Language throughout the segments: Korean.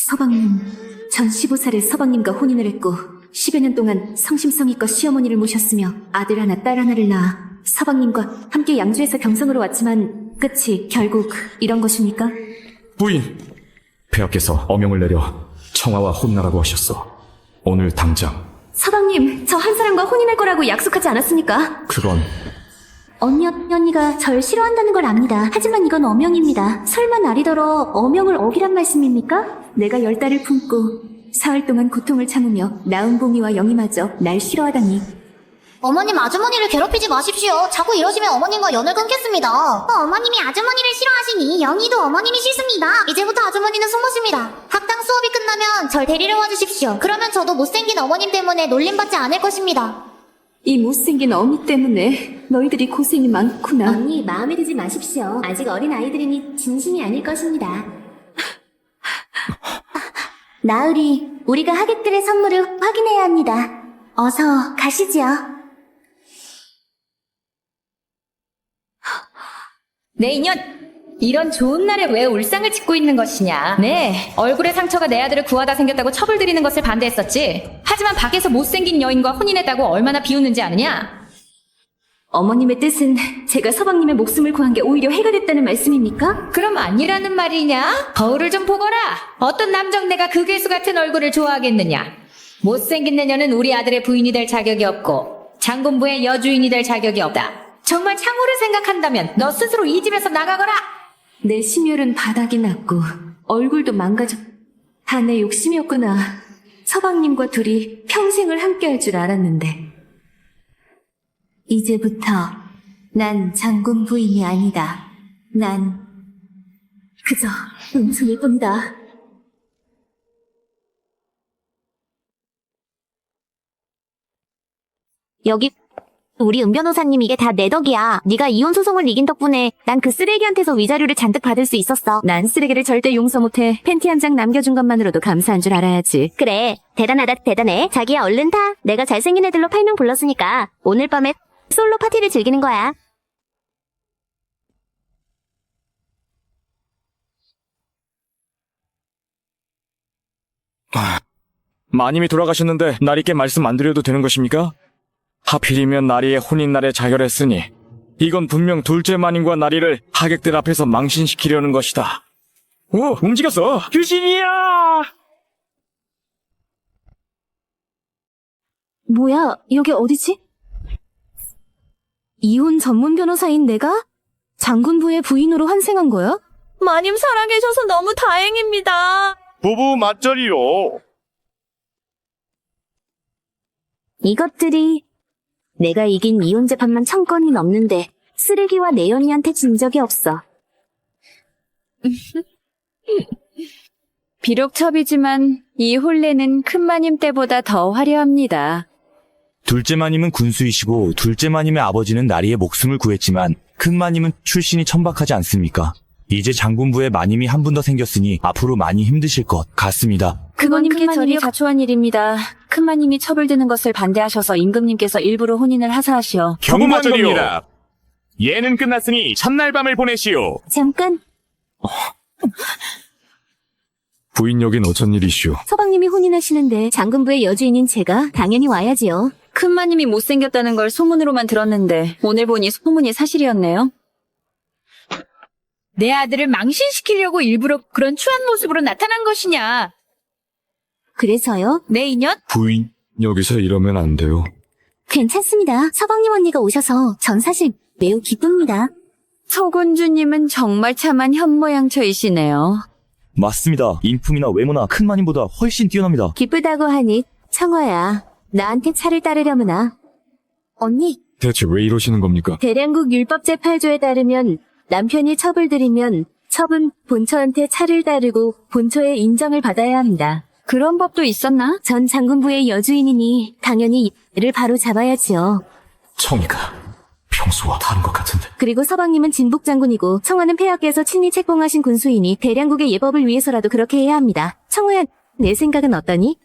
서방님, 전 15살에 서방님과 혼인을 했고 10여 년 동안 성심성의껏 시어머니를 모셨으며 아들 하나 딸 하나를 낳아 서방님과 함께 양주에서 경성으로 왔지만 끝이 결국 이런 것입니까? 부인! 폐하께서 어명을 내려 청아와 혼나라고 하셨어. 오늘 당장. 서방님, 저 한 사람과 혼인할 거라고 약속하지 않았습니까? 그건 언니가 절 싫어한다는 걸 압니다. 하지만 이건 어명입니다. 설마 나리더러 어명을 어기란 말씀입니까? 내가 10달을 품고 사흘 동안 고통을 참으며 낳은 봉이와 영희마저 날 싫어하다니. 어머님 아주머니를 괴롭히지 마십시오. 자꾸 이러시면 어머님과 연을 끊겠습니다. 어머님이 아주머니를 싫어하시니 영희도 어머님이 싫습니다. 이제부터 아주머니는 숙모십니다. 학당 수업이 끝나면 절 데리러 와주십시오. 그러면 저도 못생긴 어머님 때문에 놀림받지 않을 것입니다. 이 못생긴 어미 때문에 너희들이 고생이 많구나. 언니 마음에 드지 마십시오. 아직 어린 아이들이니 진심이 아닐 것입니다. 나으리, 우리가 하객들의 선물을 확인해야 합니다. 어서 가시지요. 내 인연! 이런 좋은 날에 왜 울상을 짓고 있는 것이냐? 네, 얼굴에 상처가 내 아들을 구하다 생겼다고 첩을 들이는 것을 반대했었지. 하지만 밖에서 못생긴 여인과 혼인했다고 얼마나 비웃는지 아느냐? 어머님의 뜻은 제가 서방님의 목숨을 구한 게 오히려 해가 됐다는 말씀입니까? 그럼 아니라는 말이냐? 거울을 좀 보거라! 어떤 남정네가 그 괴수 같은 얼굴을 좋아하겠느냐? 못생긴 내녀는 우리 아들의 부인이 될 자격이 없고 장군부의 여주인이 될 자격이 없다. 정말 창호를 생각한다면 너 스스로 이 집에서 나가거라! 내 심혈은 바닥이 났고 얼굴도 망가졌... 다 내 욕심이었구나. 서방님과 둘이 평생을 함께할 줄 알았는데. 이제부터 난 장군 부인이 아니다. 난 그저 은총일 뿐이다. 여기 우리 은 변호사님 이게 다 내 덕이야. 네가 이혼 소송을 이긴 덕분에 난 그 쓰레기한테서 위자료를 잔뜩 받을 수 있었어. 난 쓰레기를 절대 용서 못해. 팬티 한 장 남겨준 것만으로도 감사한 줄 알아야지. 그래, 대단하다 대단해. 자기야 얼른 타. 내가 잘생긴 애들로 8명 불렀으니까 오늘 밤에 솔로 파티를 즐기는 거야. 마님이 돌아가셨는데 나리께 말씀 안 드려도 되는 것입니까? 하필이면 나리의 혼인날에 자결했으니 이건 분명 둘째 마님과 나리를 하객들 앞에서 망신시키려는 것이다. 오, 움직였어! 규신이야! 뭐야, 여기 어디지? 이혼 전문 변호사인 내가 장군부의 부인으로 환생한 거야? 마님 살아계셔서 너무 다행입니다. 부부 맞절이요. 이것들이 내가 이긴 이혼 재판만 1000건이 넘는데 쓰레기와 내연이한테 진 적이 없어. 비록 첩이지만 이 혼례는 큰마님 때보다 더 화려합니다. 둘째 마님은 군수이시고 둘째 마님의 아버지는 나리의 목숨을 구했지만 큰 마님은 출신이 천박하지 않습니까? 이제 장군부에 마님이 한 분 더 생겼으니 앞으로 많이 힘드실 것 같습니다. 그거님께 큰마님이 절이 자초한 일입니다. 큰마님이 첩을 드는 것을 반대하셔서 임금님께서 일부러 혼인을 하사하시어 부부 맞절이요. 예는 끝났으니 첫날 밤을 보내시오. 잠깐, 부인 여긴 어쩐 일이시오? 서방님이 혼인하시는데 장군부의 여주인인 제가 당연히 와야지요. 큰마님이 못생겼다는 걸 소문으로만 들었는데 오늘 보니 소문이 사실이었네요. 내 아들을 망신시키려고 일부러 그런 추한 모습으로 나타난 것이냐? 그래서요? 내 인연? 부인, 여기서 이러면 안 돼요. 괜찮습니다. 서방님 언니가 오셔서 전 사실 매우 기쁩니다. 서군주님은 정말 참한 현모양처이시네요. 맞습니다. 인품이나 외모나 큰 마님보다 훨씬 뛰어납니다. 기쁘다고 하니 청아야, 나한테 차를 따르려무나. 언니, 대체 왜 이러시는 겁니까? 대량국 율법제8조에 따르면 남편이 첩을 들이면 첩은 본처한테 차를 따르고 본처의 인정을 받아야 합니다. 그런 법도 있었나? 전 장군부의 여주인이니 당연히 이를 바로 잡아야지요. 청이가 평소와 다른 것 같은데. 그리고 서방님은 진복 장군이고 청하는 폐하께서 친히 책봉하신 군수이니 대량국의 예법을 위해서라도 그렇게 해야 합니다. 청우야, 내 생각은 어떠니?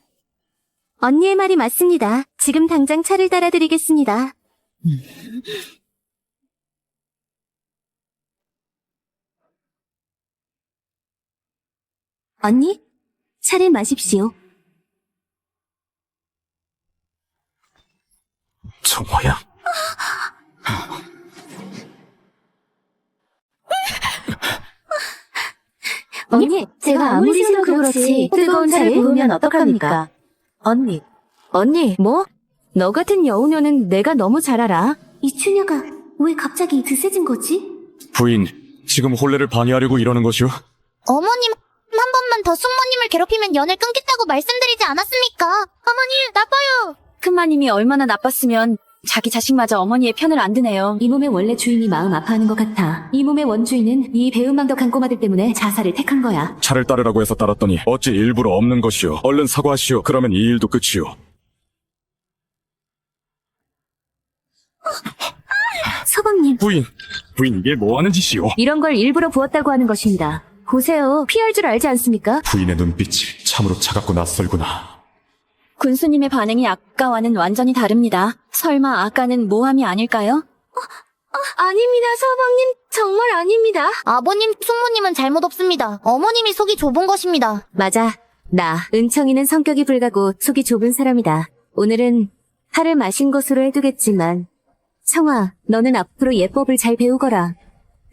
언니의 말이 맞습니다. 지금 당장 차를 따라드리겠습니다. 언니? 차를 마십시오. 청화야. 언니, 제가 아무리 생각도 그렇지 뜨거운 차를 부으면 어떡합니까? 언니, 뭐? 너 같은 여우녀는 내가 너무 잘 알아. 이 추녀가 왜 갑자기 드세진 거지? 부인, 지금 혼례를 방해하려고 이러는 것이오? 어머님, 한 번만 더 숙모님을 괴롭히면 연을 끊겠다고 말씀드리지 않았습니까? 어머니, 나빠요. 큰마님이 얼마나 나빴으면 자기 자식마저 어머니의 편을 안 드네요. 이 몸의 원래 주인이 마음 아파하는 것 같아. 이 몸의 원주인은 이 배은망덕한 꼬마들 때문에 자살을 택한 거야. 차를 따르라고 해서 따랐더니 어찌 일부러 없는 것이오? 얼른 사과하시오. 그러면 이 일도 끝이오. 서방님, 부인 이게 뭐하는 짓이오? 이런 걸 일부러 부었다고 하는 것입니다. 보세요, 피할 줄 알지 않습니까? 부인의 눈빛이 참으로 차갑고 낯설구나. 군수님의 반응이 아까와는 완전히 다릅니다. 설마 아까는 모함이 아닐까요? 아닙니다, 서방님. 정말 아닙니다. 아버님, 숙모님은 잘못 없습니다. 어머님이 속이 좁은 것입니다. 맞아. 나, 은청이는 성격이 불가고 속이 좁은 사람이다. 오늘은 차를 마신 것으로 해두겠지만 청아, 너는 앞으로 예법을 잘 배우거라.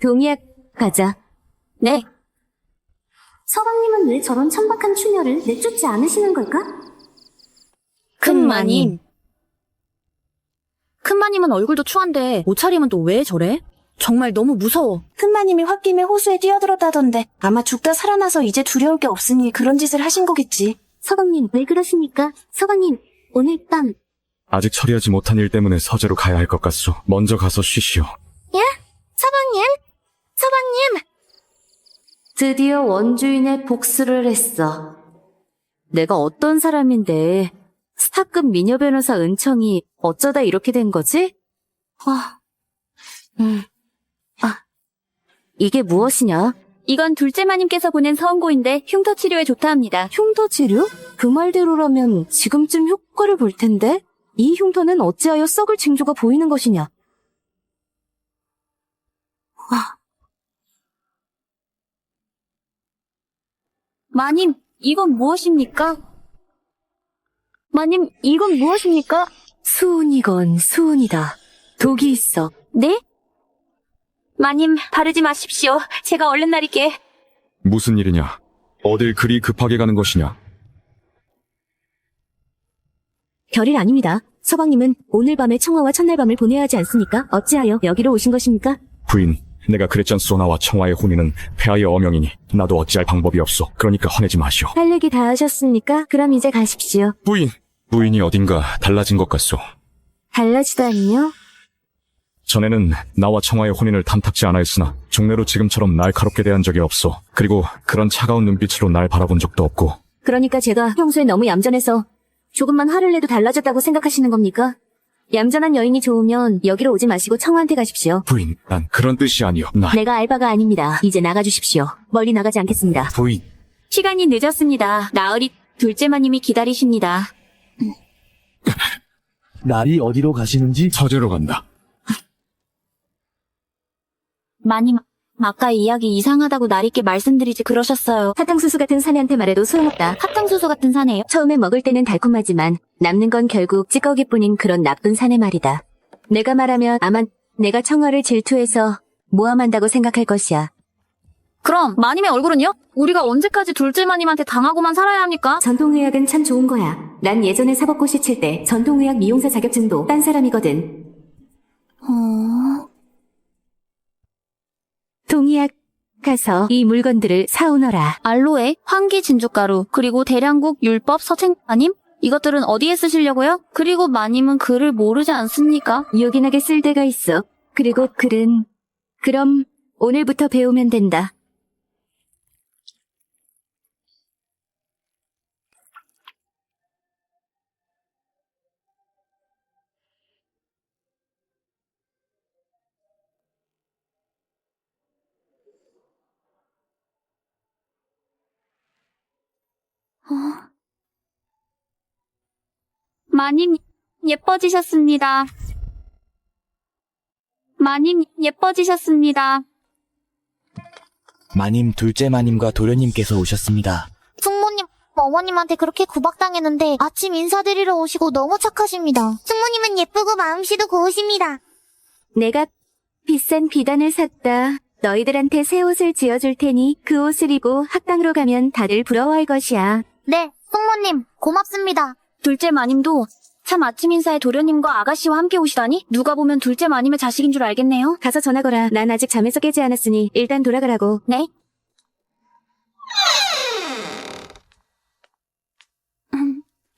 동의학 가자. 네. 서방님은 왜 저런 천박한 추녀를 내쫓지 않으시는 걸까? 큰마님. 큰마님은 얼굴도 추한데 옷차림은 또 왜 저래? 정말 너무 무서워. 큰마님이 홧김에 호수에 뛰어들었다던데 아마 죽다 살아나서 이제 두려울 게 없으니 그런 짓을 하신 거겠지. 서방님, 왜 그러십니까? 서방님, 오늘 밤 아직 처리하지 못한 일 때문에 서재로 가야 할 것 같소. 먼저 가서 쉬시오. 서방님! 드디어 원주인의 복수를 했어. 내가 어떤 사람인데 스타급 미녀 변호사 은청이 어쩌다 이렇게 된 거지? 이게 무엇이냐? 이건 둘째 마님께서 보낸 서원고인데 흉터 치료에 좋다 합니다. 흉터 치료? 그 말대로라면 지금쯤 효과를 볼 텐데? 이 흉터는 어찌하여 썩을 징조가 보이는 것이냐? 마님, 이건 무엇입니까? 마님, 이건 무엇입니까? 수은이건 수은이다. 독이 있어. 네? 마님, 바르지 마십시오. 제가 얼른 나리게. 무슨 일이냐? 어딜 그리 급하게 가는 것이냐? 별일 아닙니다. 서방님은 오늘 밤에 청화와 첫날 밤을 보내야 하지 않습니까? 어찌하여 여기로 오신 것입니까? 부인, 내가 그랬잖소. 나와 청화의 혼인은 폐하의 어명이니 나도 어찌할 방법이 없소. 그러니까 화내지 마시오. 할 얘기 다 하셨습니까? 그럼 이제 가십시오. 부인이 어딘가 달라진 것 같소. 달라지다니요? 전에는 나와 청화의 혼인을 탐탁지 않아 했으나 종래로 지금처럼 날카롭게 대한 적이 없소. 그리고 그런 차가운 눈빛으로 날 바라본 적도 없고. 그러니까 제가 평소에 너무 얌전해서 조금만 화를 내도 달라졌다고 생각하시는 겁니까? 얌전한 여인이 좋으면 여기로 오지 마시고 청화한테 가십시오. 부인, 난 그런 뜻이 아니오. 내가 알바가 아닙니다. 이제 나가주십시오. 멀리 나가지 않겠습니다. 부인. 시간이 늦었습니다. 나으리 둘째 마님이 기다리십니다. 날이 어디로 가시는지 서재로 간다. 마님, 아까 이야기 이상하다고 나리께 말씀드리지 그러셨어요. 사탕수수 같은 사내한테 말해도 소용없다. 사탕수수 같은 사네요. 처음에 먹을 때는 달콤하지만 남는 건 결국 찌꺼기뿐인 그런 나쁜 사내 말이다. 내가 말하면 아마 내가 청아를 질투해서 모함한다고 생각할 것이야. 그럼 마님의 얼굴은요? 우리가 언제까지 둘째 마님한테 당하고만 살아야 합니까? 전통의학은 참 좋은 거야. 난 예전에 사법고시 칠 때 전통의학 미용사 자격증도 딴 사람이거든. 동의학 가서 이 물건들을 사오너라. 알로에, 환기 진주가루, 그리고 대량국 율법 서책 마님? 이것들은 어디에 쓰시려고요? 그리고 마님은 글을 모르지 않습니까? 요긴하게 쓸 데가 있어. 그리고 글은 그럼 오늘부터 배우면 된다. 마님, 예뻐지셨습니다. 마님, 예뻐지셨습니다. 마님 둘째 마님과 도련님께서 오셨습니다. 숙모님, 어머님한테 그렇게 구박당했는데 아침 인사드리러 오시고 너무 착하십니다. 숙모님은 예쁘고 마음씨도 고우십니다. 내가 비싼 비단을 샀다. 너희들한테 새 옷을 지어줄 테니 그 옷을 입고 학당으로 가면 다들 부러워할 것이야. 네, 숙모님 고맙습니다. 둘째 마님도 참 아침 인사에 도련님과 아가씨와 함께 오시다니 누가 보면 둘째 마님의 자식인 줄 알겠네요. 가서 전화 거라. 난 아직 잠에서 깨지 않았으니 일단 돌아가라고. 네.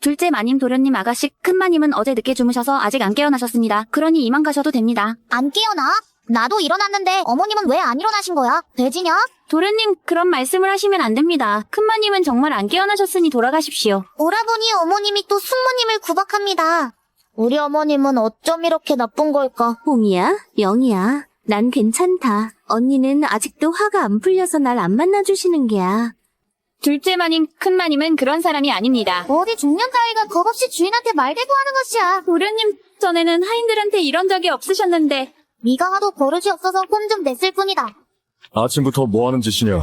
둘째 마님, 도련님, 아가씨, 큰 마님은 어제 늦게 주무셔서 아직 안 깨어나셨습니다. 그러니 이만 가셔도 됩니다. 안 깨어나? 나도 일어났는데 어머님은 왜 안 일어나신 거야? 돼지냐? 도련님, 그런 말씀을 하시면 안 됩니다. 큰 마님은 정말 안 깨어나셨으니 돌아가십시오. 오라버니 어머님이 또 숙모님을 구박합니다. 우리 어머님은 어쩜 이렇게 나쁜 걸까? 봄이야? 영이야? 난 괜찮다. 언니는 아직도 화가 안 풀려서 날 안 만나주시는 게야. 둘째 마님, 큰 마님은 그런 사람이 아닙니다. 어디 중년자아이가 겁없이 주인한테 말대고 하는 것이야. 도련님, 전에는 하인들한테 이런 적이 없으셨는데 네가 하도 버릇이 없어서 혼 좀 냈을 뿐이다. 아침부터 뭐 하는 짓이냐?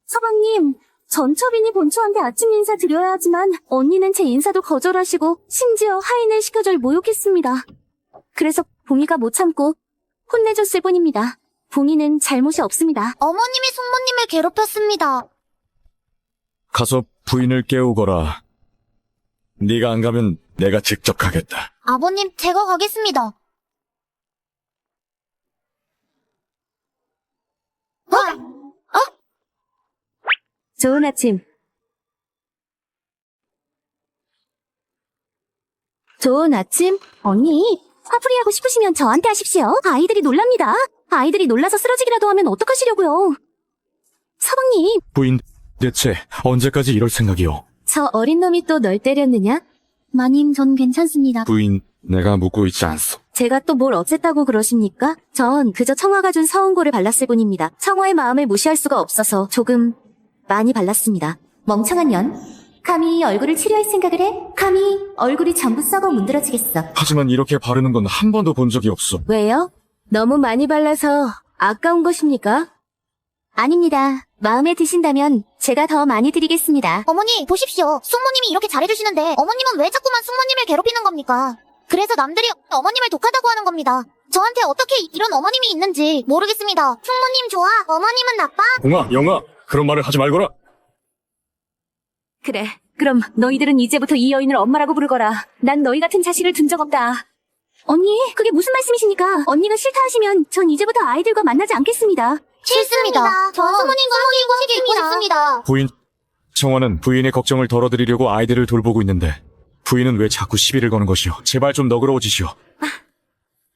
서방님, 전처빈이 본초한테 아침 인사 드려야 하지만 언니는 제 인사도 거절하시고 심지어 하인을 시켜 절 모욕했습니다. 그래서 봄이가 못 참고 혼내줬을 뿐입니다. 봄이는 잘못이 없습니다. 어머님이 숙모님을 괴롭혔습니다. 가서 부인을 깨우거라. 네가 안 가면 내가 직접 가겠다. 아버님, 제가 가겠습니다. 좋은 아침. 좋은 아침? 언니, 화풀이하고 싶으시면 저한테 하십시오. 아이들이 놀랍니다. 아이들이 놀라서 쓰러지기라도 하면 어떡하시려고요. 서방님, 부인, 대체 언제까지 이럴 생각이오? 저 어린 놈이 또 널 때렸느냐? 마님, 전 괜찮습니다. 부인, 내가 묻고 있지 않소. 제가 또 뭘 어쨌다고 그러십니까? 전 그저 청아가 준 서운고를 발랐을 뿐입니다. 청아의 마음을 무시할 수가 없어서 조금 많이 발랐습니다. 멍청한 년. 감히 얼굴을 치료할 생각을 해? 감히 얼굴이 전부 썩어 문드러지겠어. 하지만 이렇게 바르는 건 한 번도 본 적이 없어. 왜요? 너무 많이 발라서 아까운 것입니까? 아닙니다. 마음에 드신다면 제가 더 많이 드리겠습니다. 어머니, 보십시오. 숙모님이 이렇게 잘해주시는데 어머님은 왜 자꾸만 숙모님을 괴롭히는 겁니까? 그래서 남들이 어머님을 독하다고 하는 겁니다. 저한테 어떻게 이런 어머님이 있는지 모르겠습니다. 숙모님 좋아, 어머님은 나빠? 공아, 영아, 그런 말을 하지 말거라. 그래. 그럼 너희들은 이제부터 이 여인을 엄마라고 부르거라. 난 너희 같은 자식을 둔 적 없다. 언니, 그게 무슨 말씀이십니까? 언니가 싫다 하시면 전 이제부터 아이들과 만나지 않겠습니다. 싫습니다. 전 숙모님과 함께 있고 싶습니다. 부인, 청아는 부인의 걱정을 덜어드리려고 아이들을 돌보고 있는데 부인은 왜 자꾸 시비를 거는 것이오? 제발 좀 너그러워지시오.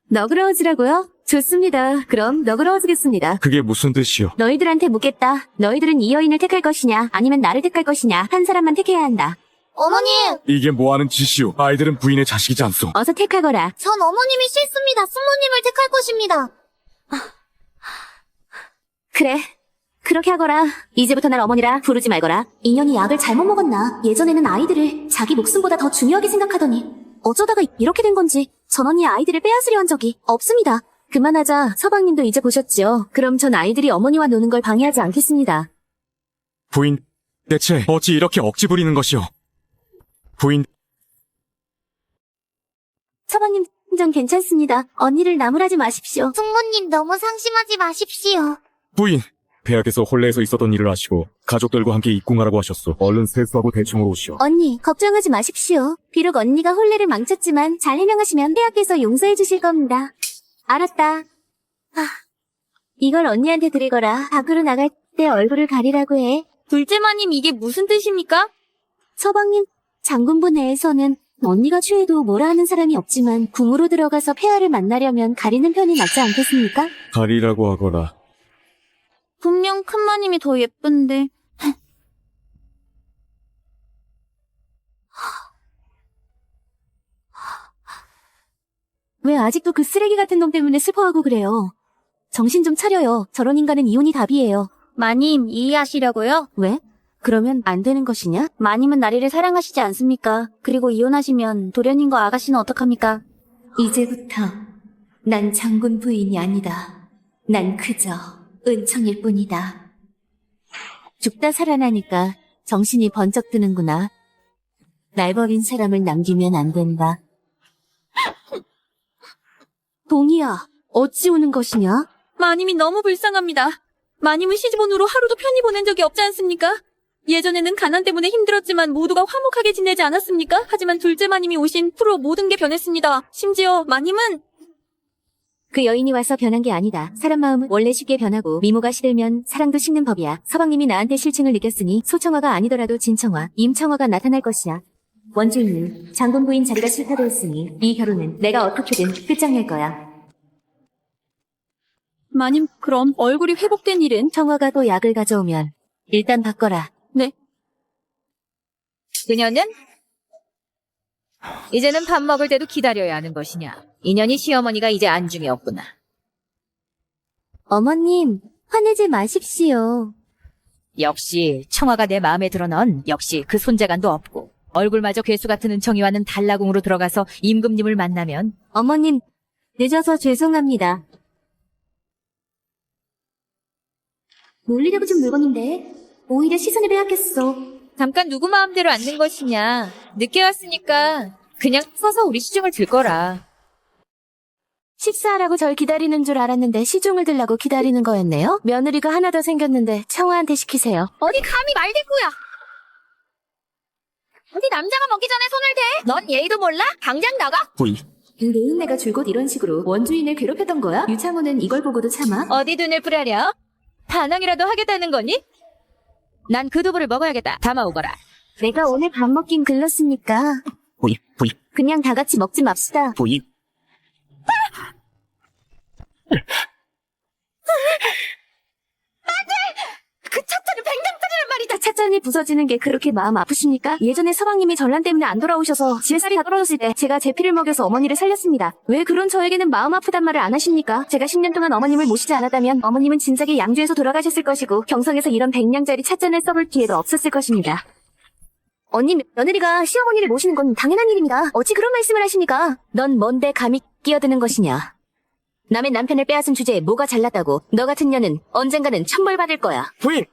너그러워지라고요? 좋습니다. 그럼 너그러워지겠습니다. 그게 무슨 뜻이오? 너희들한테 묻겠다. 너희들은 이 여인을 택할 것이냐, 아니면 나를 택할 것이냐, 한 사람만 택해야 한다. 어머님, 이게 뭐하는 짓이오? 아이들은 부인의 자식이지 않소. 어서 택하거라. 전 어머님이 싫습니다. 숙모님을 택할 것입니다. 그래. 그렇게 하거라. 이제부터 날 어머니라 부르지 말거라. 인연이 약을 잘못 먹었나? 예전에는 아이들을 자기 목숨보다 더 중요하게 생각하더니 어쩌다가 이렇게 된 건지 전 언니의 아이들을 빼앗으려 한 적이 없습니다. 그만하자. 서방님도 이제 보셨지요. 그럼 전 아이들이 어머니와 노는 걸 방해하지 않겠습니다. 부인, 대체 어찌 이렇게 억지 부리는 것이오? 부인, 서방님, 전 괜찮습니다. 언니를 나무라지 마십시오. 숙모님 너무 상심하지 마십시오. 부인. 폐하께서 홀레에서 있었던 일을 아시고 가족들과 함께 입궁하라고 하셨소. 얼른 세수하고 대충으로 오시오. 언니, 걱정하지 마십시오. 비록 언니가 혼례를 망쳤지만 잘 해명하시면 폐하께서 용서해 주실 겁니다. 알았다. 이걸 언니한테 드리거라. 밖으로 나갈 때 얼굴을 가리라고 해. 둘째 마님, 이게 무슨 뜻입니까? 서방님, 장군부 내에서는 언니가 취해도 뭐라 하는 사람이 없지만 궁으로 들어가서 폐하를 만나려면 가리는 편이 낫지 않겠습니까? 가리라고 하거라. 분명 큰 마님이 더 예쁜데. 왜 아직도 그 쓰레기 같은 놈 때문에 슬퍼하고 그래요? 정신 좀 차려요. 저런 인간은 이혼이 답이에요. 마님, 이해하시려고요? 왜? 그러면 안 되는 것이냐? 마님은 나리를 사랑하시지 않습니까? 그리고 이혼하시면 도련님과 아가씨는 어떡합니까? 이제부터 난 장군 부인이 아니다. 난 그저 은청일 뿐이다. 죽다 살아나니까 정신이 번쩍 드는구나. 날 버린 사람을 남기면 안 된다. 동희야, 어찌 우는 것이냐? 마님이 너무 불쌍합니다. 마님은 시집온 후로 하루도 편히 보낸 적이 없지 않습니까? 예전에는 가난 때문에 힘들었지만 모두가 화목하게 지내지 않았습니까? 하지만 둘째 마님이 오신 후로 모든 게 변했습니다. 심지어 마님은 그 여인이 와서 변한 게 아니다. 사람 마음은 원래 쉽게 변하고 미모가 시들면 사랑도 식는 법이야. 서방님이 나한테 실증을 느꼈으니 소청화가 아니더라도 진청화, 임청화가 나타날 것이야. 원주인님, 장군 부인 자리가 싫다고 했으니 이 결혼은 내가 어떻게든 끝장낼 거야. 마님 그럼 얼굴이 회복된 일은? 청화가 또 약을 가져오면 일단 바꿔라. 네. 그녀는? 이제는 밥 먹을 때도 기다려야 하는 것이냐. 인연이 시어머니가 이제 안중에 없구나. 어머님, 화내지 마십시오. 역시 청아가 내 마음에 들어 넌 역시 그 손재간도 없고 얼굴마저 괴수 같은 은청이와는 단라궁으로 들어가서 임금님을 만나면 어머님, 늦어서 죄송합니다. 놀리려고 준 물건인데 오히려 시선을 빼앗겼어. 잠깐 누구 마음대로 앉는 것이냐. 늦게 왔으니까 그냥 서서 우리 시중을 들 거라. 식사하라고 절 기다리는 줄 알았는데 시중을 들라고 기다리는 거였네요? 며느리가 하나 더 생겼는데 청아한테 시키세요. 어디 감히 말대꾸야. 어디 남자가 먹기 전에 손을 대? 넌 예의도 몰라? 당장 나가. 노은내가 줄곧 이런 식으로 원주인을 괴롭혔던 거야? 유창호는 이걸 보고도 참아? 어디 눈을 뿌려려? 반항이라도 하겠다는 거니? 난 그 두부를 먹어야겠다. 담아오거라. 내가 오늘 밥 먹긴 글렀으니까 그냥 다 같이 먹지 맙시다. 그 찻잔을 뱅당뜨리란 말이다. 찻잔이 부서지는 게 그렇게 마음 아프십니까? 예전에 서방님이 전란 때문에 안 돌아오셔서 지혜살이 다 떨어졌을 때 제가 제 피를 먹여서 어머니를 살렸습니다. 왜 그런 저에게는 마음 아프단 말을 안 하십니까? 제가 10년 동안 어머님을 모시지 않았다면 어머님은 진작에 양주에서 돌아가셨을 것이고 경성에서 이런 100냥짜리 찻잔을 써볼 기회도 없었을 것입니다. 언니, 며느리가 시어머니를 모시는 건 당연한 일입니다. 어찌 그런 말씀을 하십니까? 넌 뭔데 감히 끼어드는 것이냐? 남의 남편을 빼앗은 주제에 뭐가 잘났다고? 너 같은 년은 언젠가는 천벌받을 거야. 부인,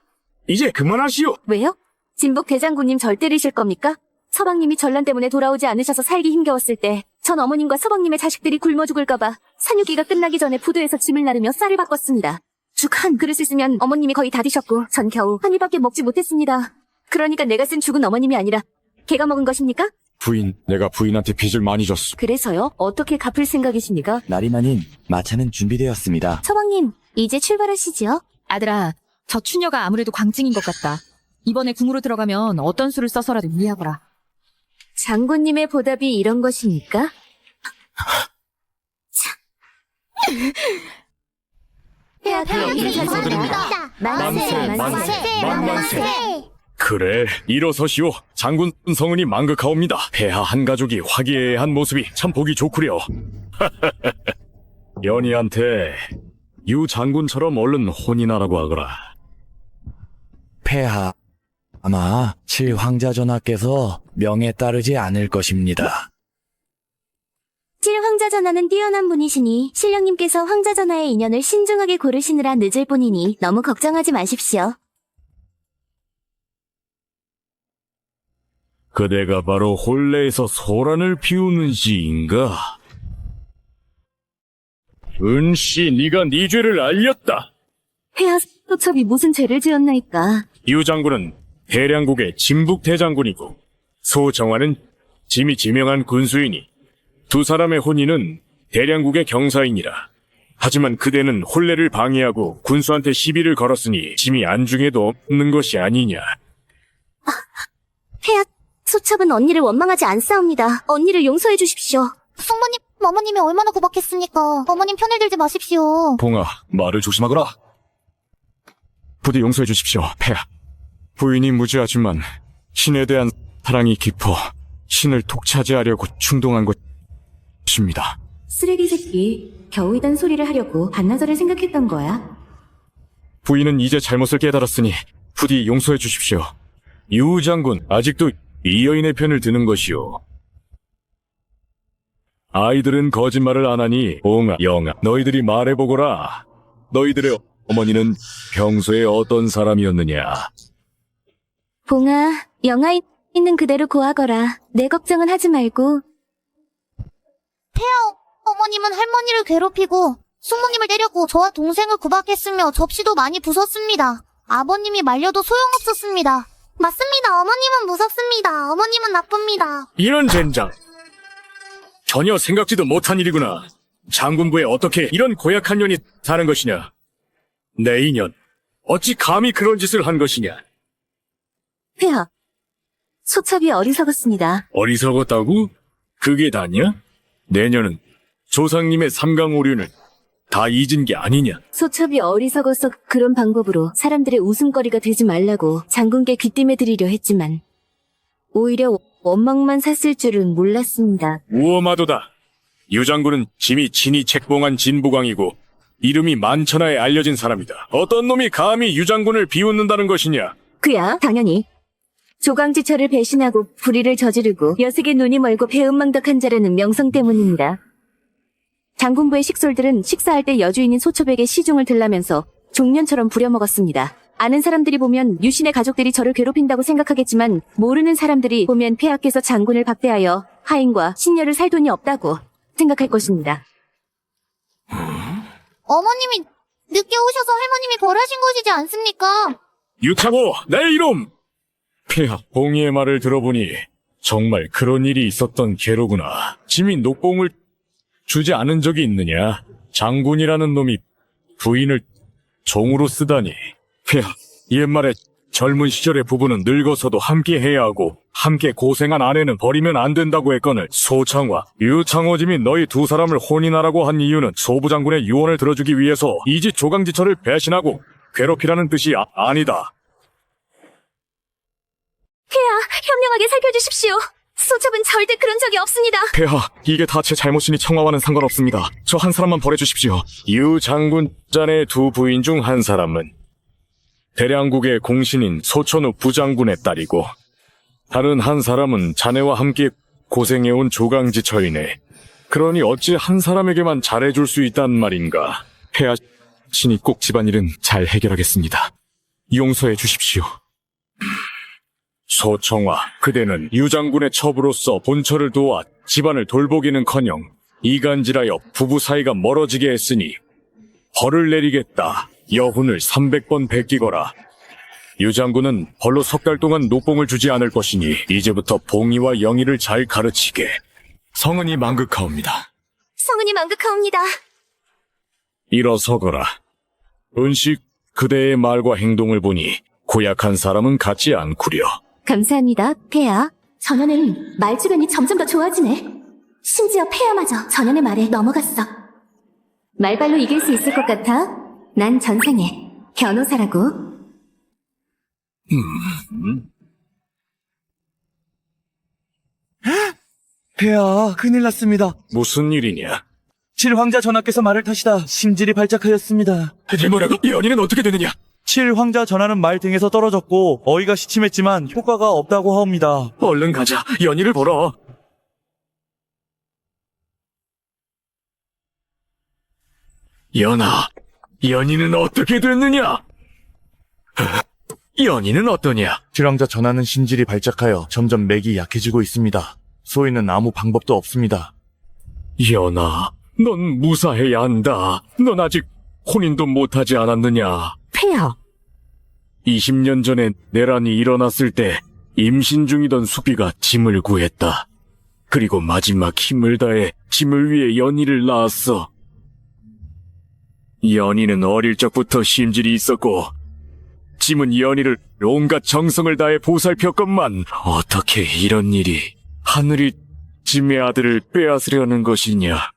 이제 그만하시오. 왜요? 진복 대장군님 절 때리실 겁니까? 서방님이 전란 때문에 돌아오지 않으셔서 살기 힘겨웠을 때 전 어머님과 서방님의 자식들이 굶어 죽을까봐 산유기가 끝나기 전에 부두에서 짐을 나르며 쌀을 바꿨습니다. 죽 한 그릇을 쓰면 어머님이 거의 다 드셨고 전 겨우 한 입밖에 먹지 못했습니다. 그러니까 내가 쓴 죽은 어머님이 아니라 걔가 먹은 것입니까? 부인, 내가 부인한테 빚을 많이 졌어. 그래서요? 어떻게 갚을 생각이십니까? 나리마님, 마차는 준비되었습니다. 서방님, 이제 출발하시죠. 아들아, 저 추녀가 아무래도 광증인 것 같다. 이번에 궁으로 들어가면 어떤 수를 써서라도 이해하거라. 장군님의 보답이 이런 것입니까? 만세. 그래, 일어서시오. 장군 성은이 망극하옵니다. 폐하 한 가족이 화기애애한 모습이 참 보기 좋구려. 연희한테 유 장군처럼 얼른 혼인하라고 하거라. 폐하, 아마 칠황자 전하께서 명에 따르지 않을 것입니다. 칠황자 전하는 뛰어난 분이시니 신령님께서 황자 전하의 인연을 신중하게 고르시느라 늦을 뿐이니 너무 걱정하지 마십시오. 그대가 바로 혼례에서 소란을 피우는 시인가? 은씨, 네가 네 죄를 알렸다. 폐하 소첩이 무슨 죄를 지었나이까. 유 장군은 대량국의 진북 대장군이고 소정화는 짐이 지명한 군수이니 두 사람의 혼인은 대량국의 경사이니라. 하지만 그대는 혼례를 방해하고 군수한테 시비를 걸었으니 짐이 안중에도 없는 것이 아니냐. 폐하 소첩은 언니를 원망하지 않사옵니다. 언니를 용서해 주십시오. 숙모님, 어머님이 얼마나 구박했습니까? 어머님 편을 들지 마십시오. 봉아, 말을 조심하거라. 부디 용서해 주십시오, 폐하. 부인이 무지하지만 신에 대한 사랑이 깊어 신을 독차지하려고 충동한 것입니다. 쓰레기 새끼, 겨우 이단 소리를 하려고 반나절을 생각했던 거야. 부인은 이제 잘못을 깨달았으니 부디 용서해 주십시오. 유 장군, 아직도 이 여인의 편을 드는 것이오. 아이들은 거짓말을 안 하니 봉아, 영아, 너희들이 말해보거라. 너희들의 어머니는 평소에 어떤 사람이었느냐? 봉아, 영아 있는 그대로 고하거라. 내 걱정은 하지 말고. 어머님은 할머니를 괴롭히고 숙모님을 때렸고 저와 동생을 구박했으며 접시도 많이 부쉈습니다. 아버님이 말려도 소용없었습니다. 맞습니다. 어머님은 무섭습니다. 어머님은 나쁩니다. 이런 젠장. 전혀 생각지도 못한 일이구나. 장군부에 어떻게 이런 고약한 년이 사는 것이냐? 내 인연, 어찌 감히 그런 짓을 한 것이냐? 폐하, 소첩이 어리석었습니다. 어리석었다고? 그게 다냐? 내년은 조상님의 삼강오륜을 다 잊은 게 아니냐? 소첩이 어리석어서 그런 방법으로 사람들의 웃음거리가 되지 말라고 장군께 귀띔해 드리려 했지만 오히려 원망만 샀을 줄은 몰랐습니다. 우엄하도다. 유장군은 짐이 친히 책봉한 진부광이고 이름이 만천하에 알려진 사람이다. 어떤 놈이 감히 유장군을 비웃는다는 것이냐? 그야 당연히 조광지철을 배신하고 불의를 저지르고 녀석의 눈이 멀고 배은망덕한 자라는 명성 때문입니다. 장군부의 식솔들은 식사할 때 여주인인 소첩에게 시중을 들라면서 종년처럼 부려먹었습니다. 아는 사람들이 보면 유신의 가족들이 저를 괴롭힌다고 생각하겠지만 모르는 사람들이 보면 폐하께서 장군을 박대하여 하인과 신녀를 살 돈이 없다고 생각할 것입니다. 어머님이 늦게 오셔서 할머님이 벌하신 것이지 않습니까? 유창호, 내 이름! 폐하, 봉이의 말을 들어보니 정말 그런 일이 있었던 게로구나. 짐이 녹봉을 주지 않은 적이 있느냐? 장군이라는 놈이 부인을 종으로 쓰다니. 폐하, 옛말에 젊은 시절의 부부는 늙어서도 함께 해야 하고 함께 고생한 아내는 버리면 안 된다고 했거늘. 소창화, 유창호짐이 너희 두 사람을 혼인하라고 한 이유는 소부장군의 유언을 들어주기 위해서 이지 조강지철을 배신하고 괴롭히라는 뜻이 아니다. 폐하, 현명하게 살펴주십시오. 소첩은 절대 그런 적이 없습니다. 폐하, 이게 다 제 잘못이니 청화와는 상관없습니다. 저 한 사람만 벌해주십시오. 유 장군 짠의 두 부인 중 한 사람은 대량국의 공신인 소천우 부장군의 딸이고 다른 한 사람은 자네와 함께 고생해온 조강지처이네. 그러니 어찌 한 사람에게만 잘해줄 수 있단 말인가. 폐하 신이 꼭 집안일은 잘 해결하겠습니다. 용서해 주십시오. 소청화, 그대는 유장군의 첩으로서 본처를 도와 집안을 돌보기는커녕 이간질하여 부부 사이가 멀어지게 했으니 벌을 내리겠다. 여훈을 300번 베끼거라. 유장군은 벌로 3달 동안 녹봉을 주지 않을 것이니 이제부터 봉이와 영희를 잘 가르치게. 성은이 망극하옵니다. 성은이 망극하옵니다. 일어서거라. 은식 그대의 말과 행동을 보니 고약한 사람은 같지 않구려. 감사합니다, 폐하. 전혀는 말주변이 점점 더 좋아지네. 심지어 폐하마저 전현의 말에 넘어갔어. 말발로 이길 수 있을 것 같아? 난 전생에 변호사라고. 폐하, 큰일 났습니다. 무슨 일이냐? 칠황자 전하께서 말을 타시다 심질이 발작하였습니다. 뭐라고? 연희는 어떻게 되느냐? 칠황자 전하는 말 등에서 떨어졌고 어이가 시침했지만 효과가 없다고 하옵니다. 얼른 가자. 연희를 보러. 연아, 연희는 어떻게 됐느냐? 연희는 어떠냐? 칠황자 전하는 심질이 발작하여 점점 맥이 약해지고 있습니다. 소인은 아무 방법도 없습니다. 연아, 넌 무사해야 한다. 넌 아직 혼인도 못하지 않았느냐? 폐하. 20년 전에 내란이 일어났을 때 임신 중이던 수비가 짐을 구했다. 그리고 마지막 힘을 다해 짐을 위해 연희를 낳았어. 연희는 어릴 적부터 심질이 있었고 짐은 연희를 온갖 정성을 다해 보살폈건만 어떻게 이런 일이 하늘이 짐의 아들을 빼앗으려는 것이냐.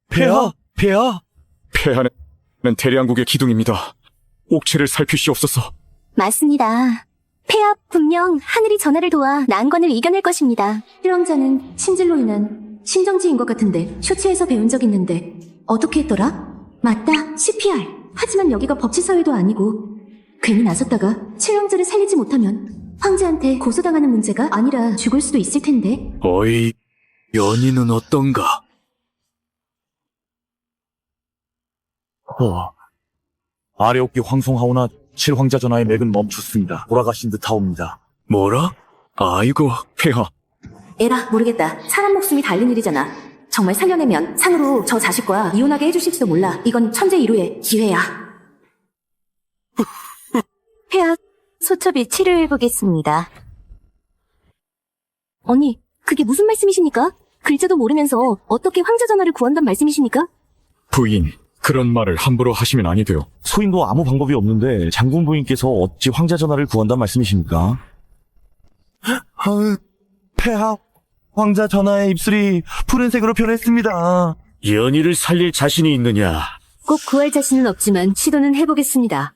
폐하, 폐하는 대량국의 기둥입니다. 옥체를 살피시옵소서. 맞습니다. 폐하 분명 하늘이 전하를 도와 난관을 이겨낼 것입니다. 실왕자는 신질로 인한 신정지인 것 같은데 쇼츠에서 배운 적 있는데 어떻게 했더라? 맞다, CPR. 하지만 여기가 법치사회도 아니고 괜히 나섰다가 칠왕자를 살리지 못하면 황제한테 고소당하는 문제가 아니라 죽을 수도 있을 텐데. 어이, 연희는 어떤가? 아래옥기 황송하오나 칠황자 전하의 맥은 멈췄습니다. 돌아가신 듯하옵니다. 뭐라? 아이고, 폐하. 에라, 모르겠다. 사람 목숨이 달린 일이잖아. 정말 살려내면 상으로 저 자식과 이혼하게 해주실지도 몰라. 이건 천재 이루의 기회야. 폐하, 소첩이 치료해보겠습니다. 언니, 그게 무슨 말씀이십니까? 글자도 모르면서 어떻게 황자 전하를 구한단 말씀이십니까? 부인, 그런 말을 함부로 하시면 아니 돼요. 소인도 아무 방법이 없는데 장군 부인께서 어찌 황자 전하를 구한단 말씀이십니까? 폐하, 황자 전하의 입술이 푸른색으로 변했습니다. 연희를 살릴 자신이 있느냐? 꼭 구할 자신은 없지만 시도는 해보겠습니다.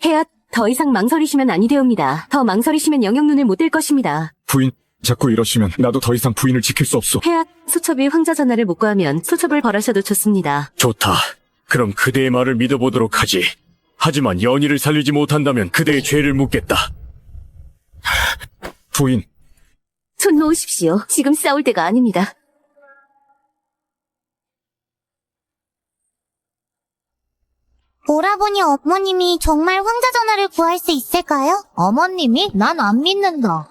폐하, 더 이상 망설이시면 아니 되옵니다. 더 망설이시면 영영눈을 못 뜰 것입니다. 부인, 자꾸 이러시면 나도 더 이상 부인을 지킬 수 없소. 폐하, 소첩이 황자 전하를 못 구하면 소첩을 벌하셔도 좋습니다. 좋다. 그럼 그대의 말을 믿어보도록 하지. 하지만 연희를 살리지 못한다면 그대의 죄를 묻겠다. 부인, 손 놓으십시오. 지금 싸울 때가 아닙니다. 오라버니 어머님이 정말 황자 전하를 구할 수 있을까요? 어머님이? 난 안 믿는다.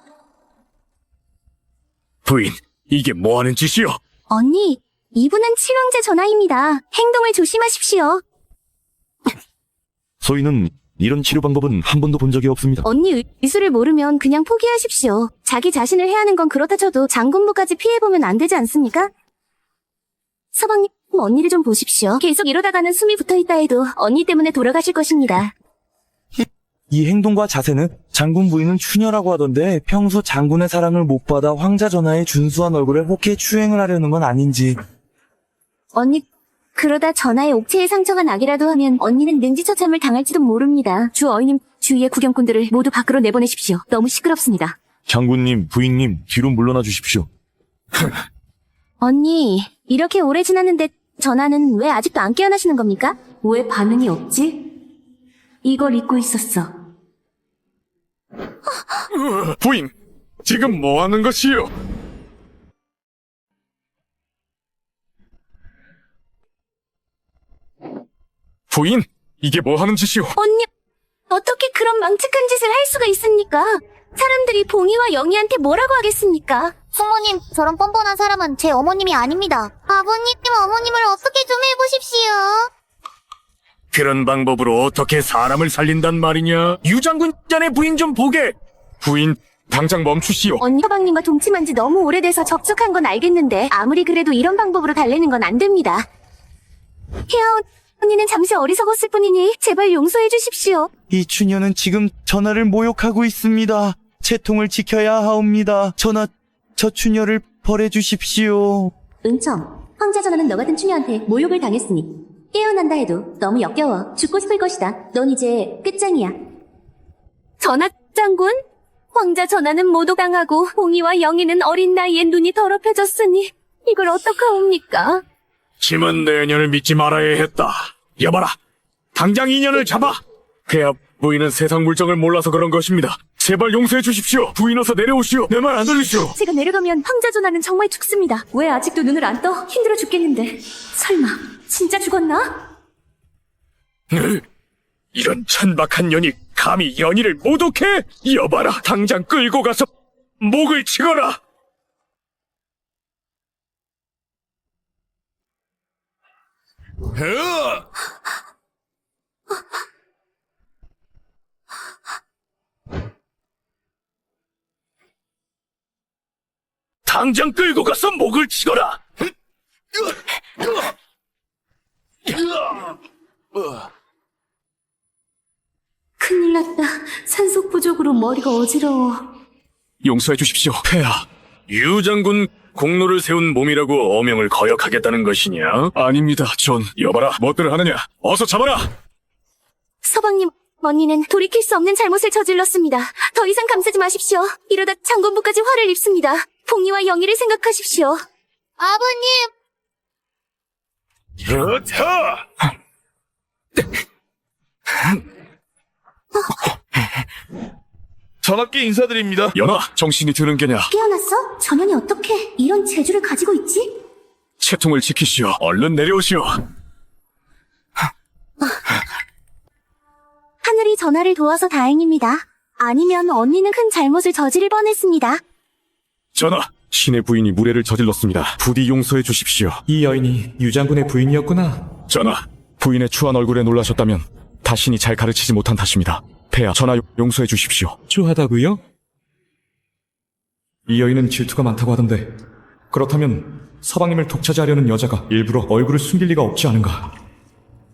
부인, 이게 뭐하는 짓이오? 언니, 이분은 칠황제 전하입니다. 행동을 조심하십시오. 소인은 이런 치료 방법은 한 번도 본 적이 없습니다. 언니 의술을 모르면 그냥 포기하십시오. 자기 자신을 해하는 건 그렇다 쳐도 장군부까지 피해보면 안 되지 않습니까? 서방님, 언니를 좀 보십시오. 계속 이러다가는 숨이 붙어있다 해도 언니 때문에 돌아가실 것입니다. 이 행동과 자세는 장군 부인은 추녀라고 하던데 평소 장군의 사랑을 못 받아 황자 전하의 준수한 얼굴에 혹해 추행을 하려는 건 아닌지. 언니, 그러다 전하의 옥체에 상처가 나기라도 하면 언니는 능지처참을 당할지도 모릅니다. 주 어이님, 주위의 구경꾼들을 모두 밖으로 내보내십시오. 너무 시끄럽습니다. 장군님, 부인님, 뒤로 물러나 주십시오. 언니, 이렇게 오래 지났는데 전하는 왜 아직도 안 깨어나시는 겁니까? 왜 반응이 없지? 이걸 잊고 있었어. 부인, 지금 뭐 하는 것이요? 부인, 이게 뭐 하는 짓이오? 언니, 어떻게 그런 망측한 짓을 할 수가 있습니까? 사람들이 봉이와 영희한테 뭐라고 하겠습니까? 숙모님, 저런 뻔뻔한 사람은 제 어머님이 아닙니다. 아버님, 어머님을 어떻게 좀 해보십시오. 그런 방법으로 어떻게 사람을 살린단 말이냐? 유장군 자네 부인 좀 보게! 부인, 당장 멈추시오. 언니 서방님과 동침한 지 너무 오래돼서 적적한 건 알겠는데 아무리 그래도 이런 방법으로 달래는 건 안 됩니다. 혜아 언니는 잠시 어리석었을 뿐이니 제발 용서해 주십시오. 이 추녀는 지금 전하를 모욕하고 있습니다. 채통을 지켜야 하옵니다. 전하, 저 추녀를 벌해 주십시오. 은청, 황자 전하는 너 같은 추녀한테 모욕을 당했으니 깨어난다 해도 너무 역겨워 죽고 싶을 것이다. 넌 이제 끝장이야. 전하 장군, 황자 전하는 모독당하고 봉이와 영희는 어린 나이에 눈이 더럽혀졌으니 이걸 어떡하옵니까? 짐은 내 년을 믿지 말아야 했다. 여봐라, 당장 이 년을 잡아! 폐하 부인은 세상 물정을 몰라서 그런 것입니다. 제발 용서해 주십시오. 부인 어서 내려오시오. 내 말 안 들리시오. 제가 내려가면 황자 전하는 정말 죽습니다. 왜 아직도 눈을 안 떠? 힘들어 죽겠는데. 설마 진짜 죽었나? 이런 천박한 년이 감히 연희를 모독해? 여봐라, 당장 끌고 가서 목을 치거라! 당장 끌고 가서 목을 치거라! 큰일 났다. 산속 부족으로 머리가 어지러워. 용서해 주십시오, 폐하. 유장군 공로를 세운 몸이라고 어명을 거역하겠다는 것이냐? 아닙니다, 전. 여봐라, 뭐들 하느냐? 어서 잡아라! 서방님, 언니는 돌이킬 수 없는 잘못을 저질렀습니다. 더 이상 감싸지 마십시오. 이러다 장군부까지 화를 입습니다. 봉이와 영희를 생각하십시오. 아버님! 좋다! 전하께 인사드립니다. 연아, 정신이 드는 게냐? 깨어났어? 전현이 어떻게 이런 재주를 가지고 있지? 채통을 지키시오. 얼른 내려오시오. 전화를 도와서 다행입니다. 아니면 언니는 큰 잘못을 저지를 뻔했습니다. 전하, 신의 부인이 무례를 저질렀습니다. 부디 용서해 주십시오. 이 여인이 유장군의 부인이었구나. 전하, 부인의 추한 얼굴에 놀라셨다면 다신이 잘 가르치지 못한 탓입니다. 폐하, 전하 용서해 주십시오. 추하다고요? 이 여인은 질투가 많다고 하던데 그렇다면 서방님을 독차지하려는 여자가 일부러 얼굴을 숨길 리가 없지 않은가?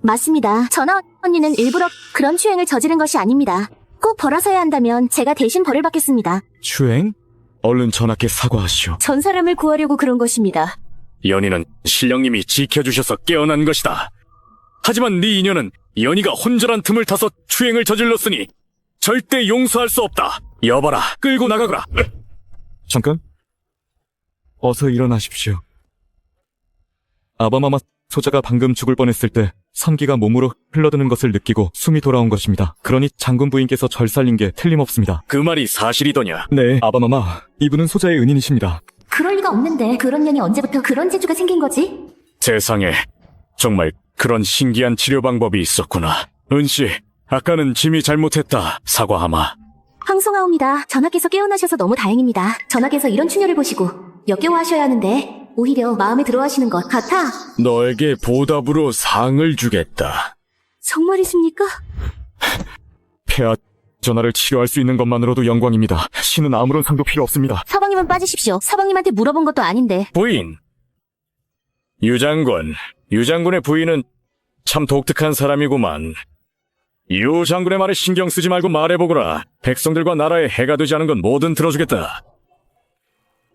맞습니다. 전하 언니는 일부러 그런 추행을 저지른 것이 아닙니다. 꼭 벌어서야 한다면 제가 대신 벌을 받겠습니다. 추행? 얼른 전하께 사과하시오. 전 사람을 구하려고 그런 것입니다. 연희는 신령님이 지켜주셔서 깨어난 것이다. 하지만 네 인연은 연희가 혼절한 틈을 타서 추행을 저질렀으니 절대 용서할 수 없다. 여봐라, 끌고 나가거라. 잠깐. 어서 일어나십시오. 아바마마 소자가 방금 죽을 뻔했을 때 선기가 몸으로 흘러드는 것을 느끼고 숨이 돌아온 것입니다. 그러니 장군 부인께서 절 살린 게 틀림없습니다. 그 말이 사실이더냐? 네, 아바마마. 이분은 소자의 은인이십니다. 그럴 리가 없는데 그런 년이 언제부터 그런 재주가 생긴 거지? 세상에 정말 그런 신기한 치료 방법이 있었구나. 은씨, 아까는 짐이 잘못했다. 사과하마. 황송하옵니다. 전하께서 깨어나셔서 너무 다행입니다. 전하께서 이런 추녀를 보시고 역겨워하셔야 하는데 오히려 마음에 들어하시는 것 같아. 너에게 보답으로 상을 주겠다. 정말이십니까? 폐하, 전하를 치료할 수 있는 것만으로도 영광입니다. 신은 아무런 상도 필요 없습니다. 서방님은 빠지십시오. 서방님한테 물어본 것도 아닌데. 부인. 유장군의 부인은 참 독특한 사람이구만. 유 장군의 말에 신경 쓰지 말고 말해보거라. 백성들과 나라에 해가 되지 않은 건 뭐든 들어주겠다.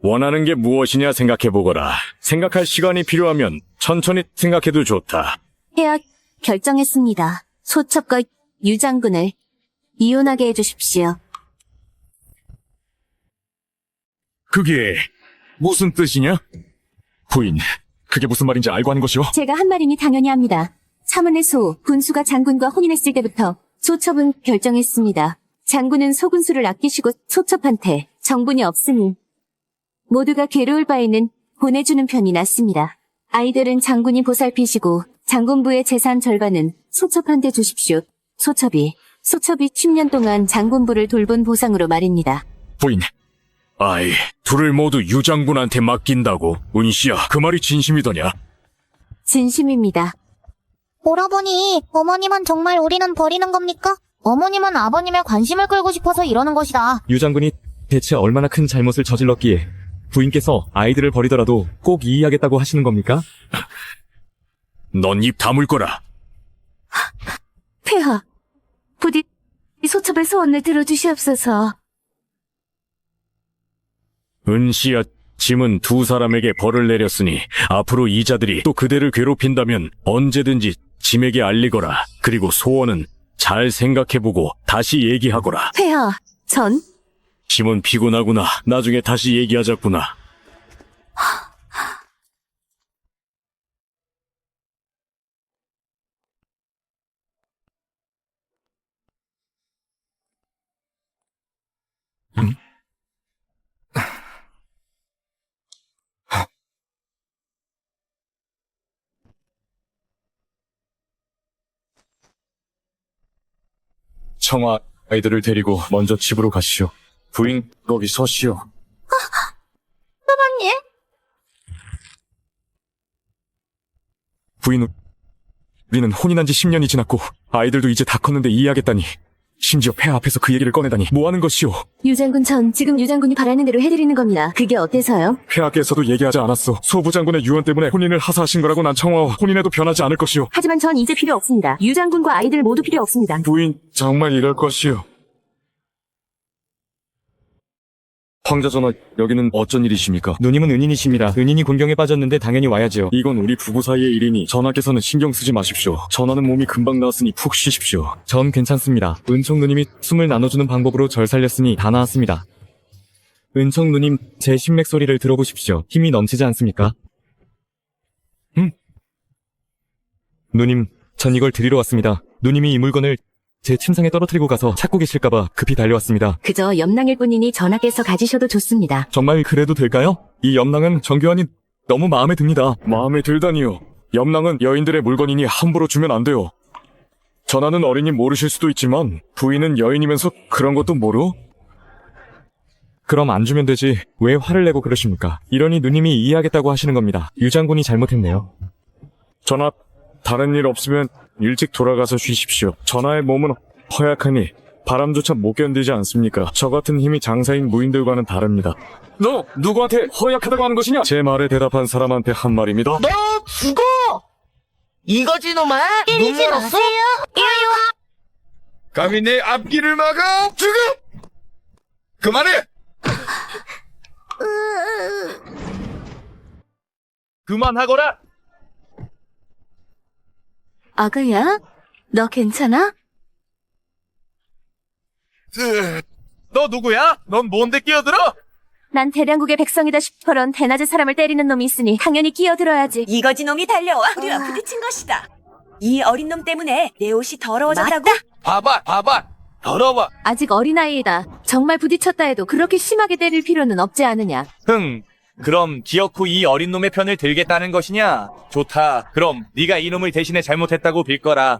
원하는 게 무엇이냐 생각해보거라. 생각할 시간이 필요하면 천천히 생각해도 좋다. 폐하 결정했습니다. 소첩과 유장군을 이혼하게 해주십시오. 그게 무슨 뜻이냐? 부인, 그게 무슨 말인지 알고 하는 것이오? 제가 한 말이니 당연히 합니다. 차문의 소, 군수가 장군과 혼인했을 때부터 소첩은 결정했습니다. 장군은 소군수를 아끼시고 소첩한테 정분이 없으니 모두가 괴로울 바에는 보내주는 편이 낫습니다. 아이들은 장군이 보살피시고 장군부의 재산 절반은 소첩한테 주십시오. 소첩이 10년 동안 장군부를 돌본 보상으로 말입니다. 부인. 아이, 둘을 모두 유장군한테 맡긴다고? 은씨야, 그 말이 진심이더냐? 진심입니다. 오라버니, 어머님은 정말 우리는 버리는 겁니까? 어머님은 아버님의 관심을 끌고 싶어서 이러는 것이다. 유장군이 대체 얼마나 큰 잘못을 저질렀기에 부인께서 아이들을 버리더라도 꼭 이해하겠다고 하시는 겁니까? 넌 입 다물 거라. 폐하, 부디 이 소첩의 소원을 들어주시옵소서. 은씨야, 짐은 두 사람에게 벌을 내렸으니 앞으로 이자들이 또 그대를 괴롭힌다면 언제든지 짐에게 알리거라. 그리고 소원은 잘 생각해보고 다시 얘기하거라. 폐하, 전 짐은 피곤하구나. 나중에 다시 얘기하자꾸나. 청아 아이들을 데리고 먼저 집으로 가시오. 부인, 거기 서시오. 서방님? 부인, 우리는 혼인한 지 10년이 지났고 아이들도 이제 다 컸는데 이해하겠다니. 심지어 폐하 앞에서 그 얘기를 꺼내다니 뭐하는 것이오. 유장군 전 지금 유장군이 바라는 대로 해드리는 겁니다. 그게 어때서요? 폐하께서도 얘기하지 않았어. 소부장군의 유언 때문에 혼인을 하사하신 거라고 난 청아와 혼인해도 변하지 않을 것이오. 하지만 전 이제 필요 없습니다. 유장군과 아이들 모두 필요 없습니다. 부인, 정말 이럴 것이오. 황자 전하, 여기는 어쩐 일이십니까? 누님은 은인이십니다. 은인이 곤경에 빠졌는데 당연히 와야죠. 이건 우리 부부 사이의 일이니 전하께서는 신경 쓰지 마십시오. 전하는 몸이 금방 나았으니 푹 쉬십시오. 전 괜찮습니다. 은총 누님이 숨을 나눠주는 방법으로 절 살렸으니 다 나았습니다. 은총 누님, 제 심맥 소리를 들어보십시오. 힘이 넘치지 않습니까? 누님, 전 이걸 드리러 왔습니다. 누님이 이 물건을 제 침상에 떨어뜨리고 가서 찾고 계실까봐 급히 달려왔습니다. 그저 염랑일 뿐이니 전하께서 가지셔도 좋습니다. 정말 그래도 될까요? 이 염랑은 정교하니 너무 마음에 듭니다. 마음에 들다니요. 염랑은 여인들의 물건이니 함부로 주면 안 돼요. 전하는 어린이 모르실 수도 있지만 부인은 여인이면서 그런 것도 모르? 그럼 안 주면 되지. 왜 화를 내고 그러십니까? 이러니 누님이 이해하겠다고 하시는 겁니다. 유장군이 잘못했네요. 전하, 다른 일 없으면 일찍 돌아가서 쉬십시오. 전하의 몸은 허약하니 바람조차 못 견디지 않습니까? 저 같은 힘이 장사인 무인들과는 다릅니다. 너 누구한테 허약하다고 하는 것이냐? 제 말에 대답한 사람한테 한 말입니다. 너 죽어! 이거지 놈아? 눈물 없어? 감히 내 앞길을 막아! 죽어! 그만해! 그만하거라! 아가야? 너 괜찮아? 너 누구야? 넌 뭔데 끼어들어? 난 대량국의 백성이다 싶어런 대낮에 사람을 때리는 놈이 있으니 당연히 끼어들어야지. 이거지 놈이 달려와 우리와 부딪힌 것이다. 이 어린 놈 때문에 내 옷이 더러워졌다고? 봐봐! 더러워! 아직 어린아이이다. 정말 부딪혔다 해도 그렇게 심하게 때릴 필요는 없지 않으냐. 그럼 기어코 이 어린 놈의 편을 들겠다는 것이냐? 좋다. 그럼 네가 이놈을 대신에 잘못했다고 빌거라.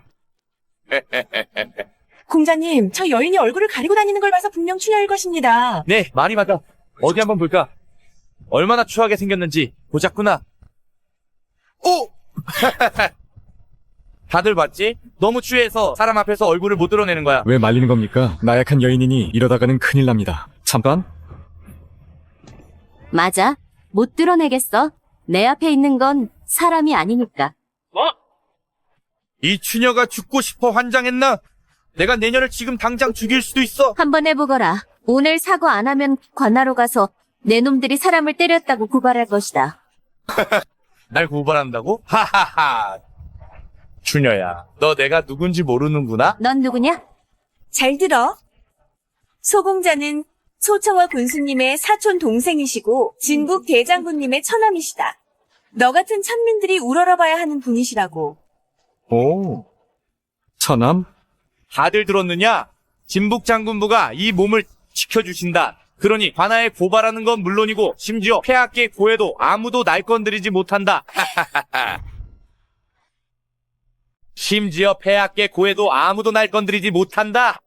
공자님, 저 여인이 얼굴을 가리고 다니는 걸 봐서 분명 추녀일 것입니다. 네, 말이 맞아. 어디 한번 볼까? 얼마나 추하게 생겼는지 보자꾸나. 오! 다들 봤지? 너무 추해서 사람 앞에서 얼굴을 못 드러내는 거야. 왜 말리는 겁니까? 나약한 여인이니 이러다가는 큰일 납니다. 잠깐. 맞아. 못 드러내겠어. 내 앞에 있는 건 사람이 아니니까. 이 추녀가 죽고 싶어 환장했나? 내가 내년을 지금 당장 죽일 수도 있어. 한번 해보거라. 오늘 사고 안 하면 관하로 가서 내 놈들이 사람을 때렸다고 고발할 것이다. 날 고발한다고? 하하하. 추녀야, 너 내가 누군지 모르는구나? 넌 누구냐? 잘 들어. 소공자는 소처와 군수님의 사촌 동생이시고 진북 대장군님의 처남이시다. 너 같은 천민들이 우러러봐야 하는 분이시라고. 오. 처남? 다들 들었느냐? 진북 장군부가 이 몸을 지켜주신다. 그러니 관아에 고발하는 건 물론이고 심지어 폐하께 고해도 아무도 날 건드리지 못한다. 심지어 폐하께 고해도 아무도 날 건드리지 못한다.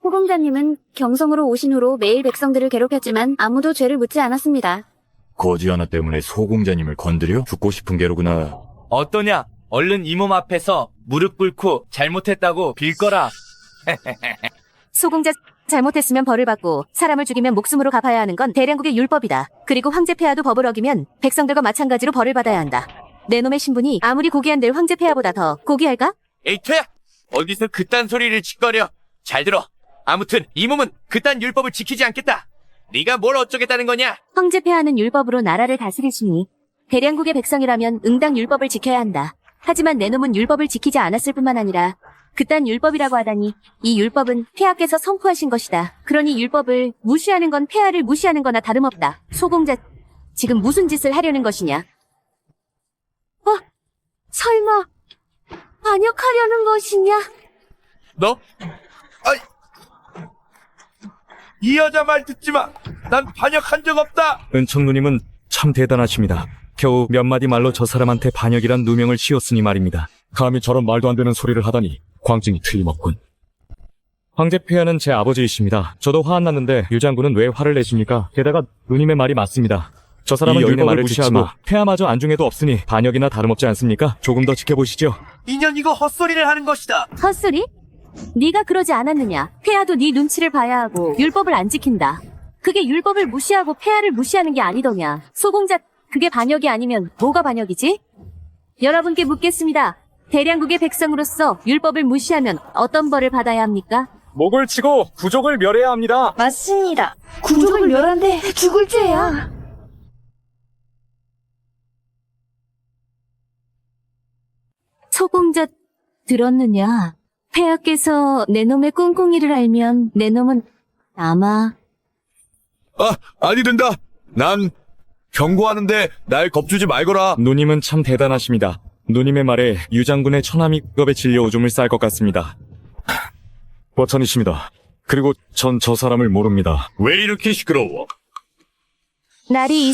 호공자님은 경성으로 오신 후로 매일 백성들을 괴롭혔지만 아무도 죄를 묻지 않았습니다. 거지 하나 때문에 소공자님을 건드려? 죽고 싶은 게로구나. 어떠냐? 얼른 이 몸 앞에서 무릎 꿇고 잘못했다고 빌거라. 소공자 잘못했으면 벌을 받고 사람을 죽이면 목숨으로 갚아야 하는 건 대량국의 율법이다. 그리고 황제폐하도 법을 어기면 백성들과 마찬가지로 벌을 받아야 한다. 내 놈의 신분이 아무리 고귀한 늘 황제폐하보다 더 고귀할까? 에이토야! 어디서 그딴 소리를 짓거려. 잘 들어. 아무튼 이 몸은 그딴 율법을 지키지 않겠다. 네가 뭘 어쩌겠다는 거냐? 황제폐하는 율법으로 나라를 다스리시니 대량국의 백성이라면 응당 율법을 지켜야 한다. 하지만 내 놈은 율법을 지키지 않았을 뿐만 아니라 그딴 율법이라고 하다니 이 율법은 폐하께서 선포하신 것이다. 그러니 율법을 무시하는 건 폐하를 무시하는 거나 다름없다. 소공자, 지금 무슨 짓을 하려는 것이냐? 설마 반역하려는 것이냐? 너? 이 여자 말 듣지 마. 난 반역한 적 없다. 은청 누님은 참 대단하십니다. 겨우 몇 마디 말로 저 사람한테 반역이란 누명을 씌웠으니 말입니다. 감히 저런 말도 안 되는 소리를 하다니 광증이 틀림없군. 황제폐하는 제 아버지이십니다. 저도 화 안 났는데 유장군은 왜 화를 내십니까? 게다가 누님의 말이 맞습니다. 저 사람은 여인의 말을 무시하고 폐하마저 안중에도 없으니 반역이나 다름없지 않습니까? 조금 더 지켜보시죠. 인연 이거 헛소리를 하는 것이다. 헛소리? 네가 그러지 않았느냐? 폐하도 네 눈치를 봐야 하고 율법을 안 지킨다. 그게 율법을 무시하고 폐하를 무시하는 게 아니더냐? 소공자, 그게 반역이 아니면 뭐가 반역이지? 여러분께 묻겠습니다. 대량국의 백성으로서 율법을 무시하면 어떤 벌을 받아야 합니까? 목을 치고 부족을 멸해야 합니다. 맞습니다. 구족을 멸한데 죽을 죄야. 소공자 들었느냐? 폐하께서 내 놈의 꿍꿍이를 알면 내 놈은 아마 아니 된다. 난 경고하는데 날 겁주지 말거라. 누님은 참 대단하십니다. 누님의 말에 유장군의 처남이 급에 질려 오줌을 쌀 것 같습니다. 버천이십니다. 그리고 전 저 사람을 모릅니다. 왜 이렇게 시끄러워? 날이 이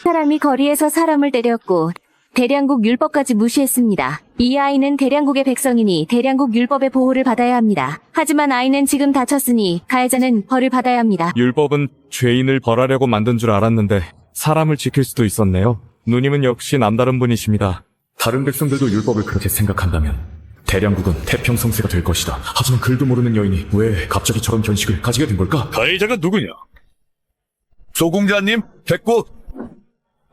사람이 거리에서 사람을 때렸고 대량국 율법까지 무시했습니다. 이 아이는 대량국의 백성이니 대량국 율법의 보호를 받아야 합니다. 하지만 아이는 지금 다쳤으니 가해자는 벌을 받아야 합니다. 율법은 죄인을 벌하려고 만든 줄 알았는데 사람을 지킬 수도 있었네요. 누님은 역시 남다른 분이십니다. 다른 백성들도 율법을 그렇게 생각한다면 대량국은 태평성세가 될 것이다. 하지만 글도 모르는 여인이 왜 갑자기 저런 견식을 가지게 된 걸까? 가해자가 누구냐? 소공자님, 됐고.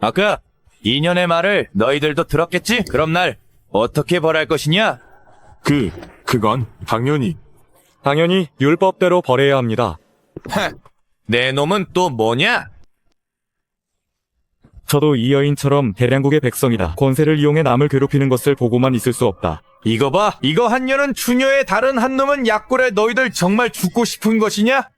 아까 2년의 말을 너희들도 들었겠지? 그럼 날 어떻게 벌할 것이냐? 그건 당연히. 당연히 율법대로 벌해야 합니다. 내 놈은 또 뭐냐? 저도 이 여인처럼 대량국의 백성이다. 권세를 이용해 남을 괴롭히는 것을 보고만 있을 수 없다. 이거 봐. 이거 한 년은 추녀의 다른 한 놈은 약골에 너희들 정말 죽고 싶은 것이냐?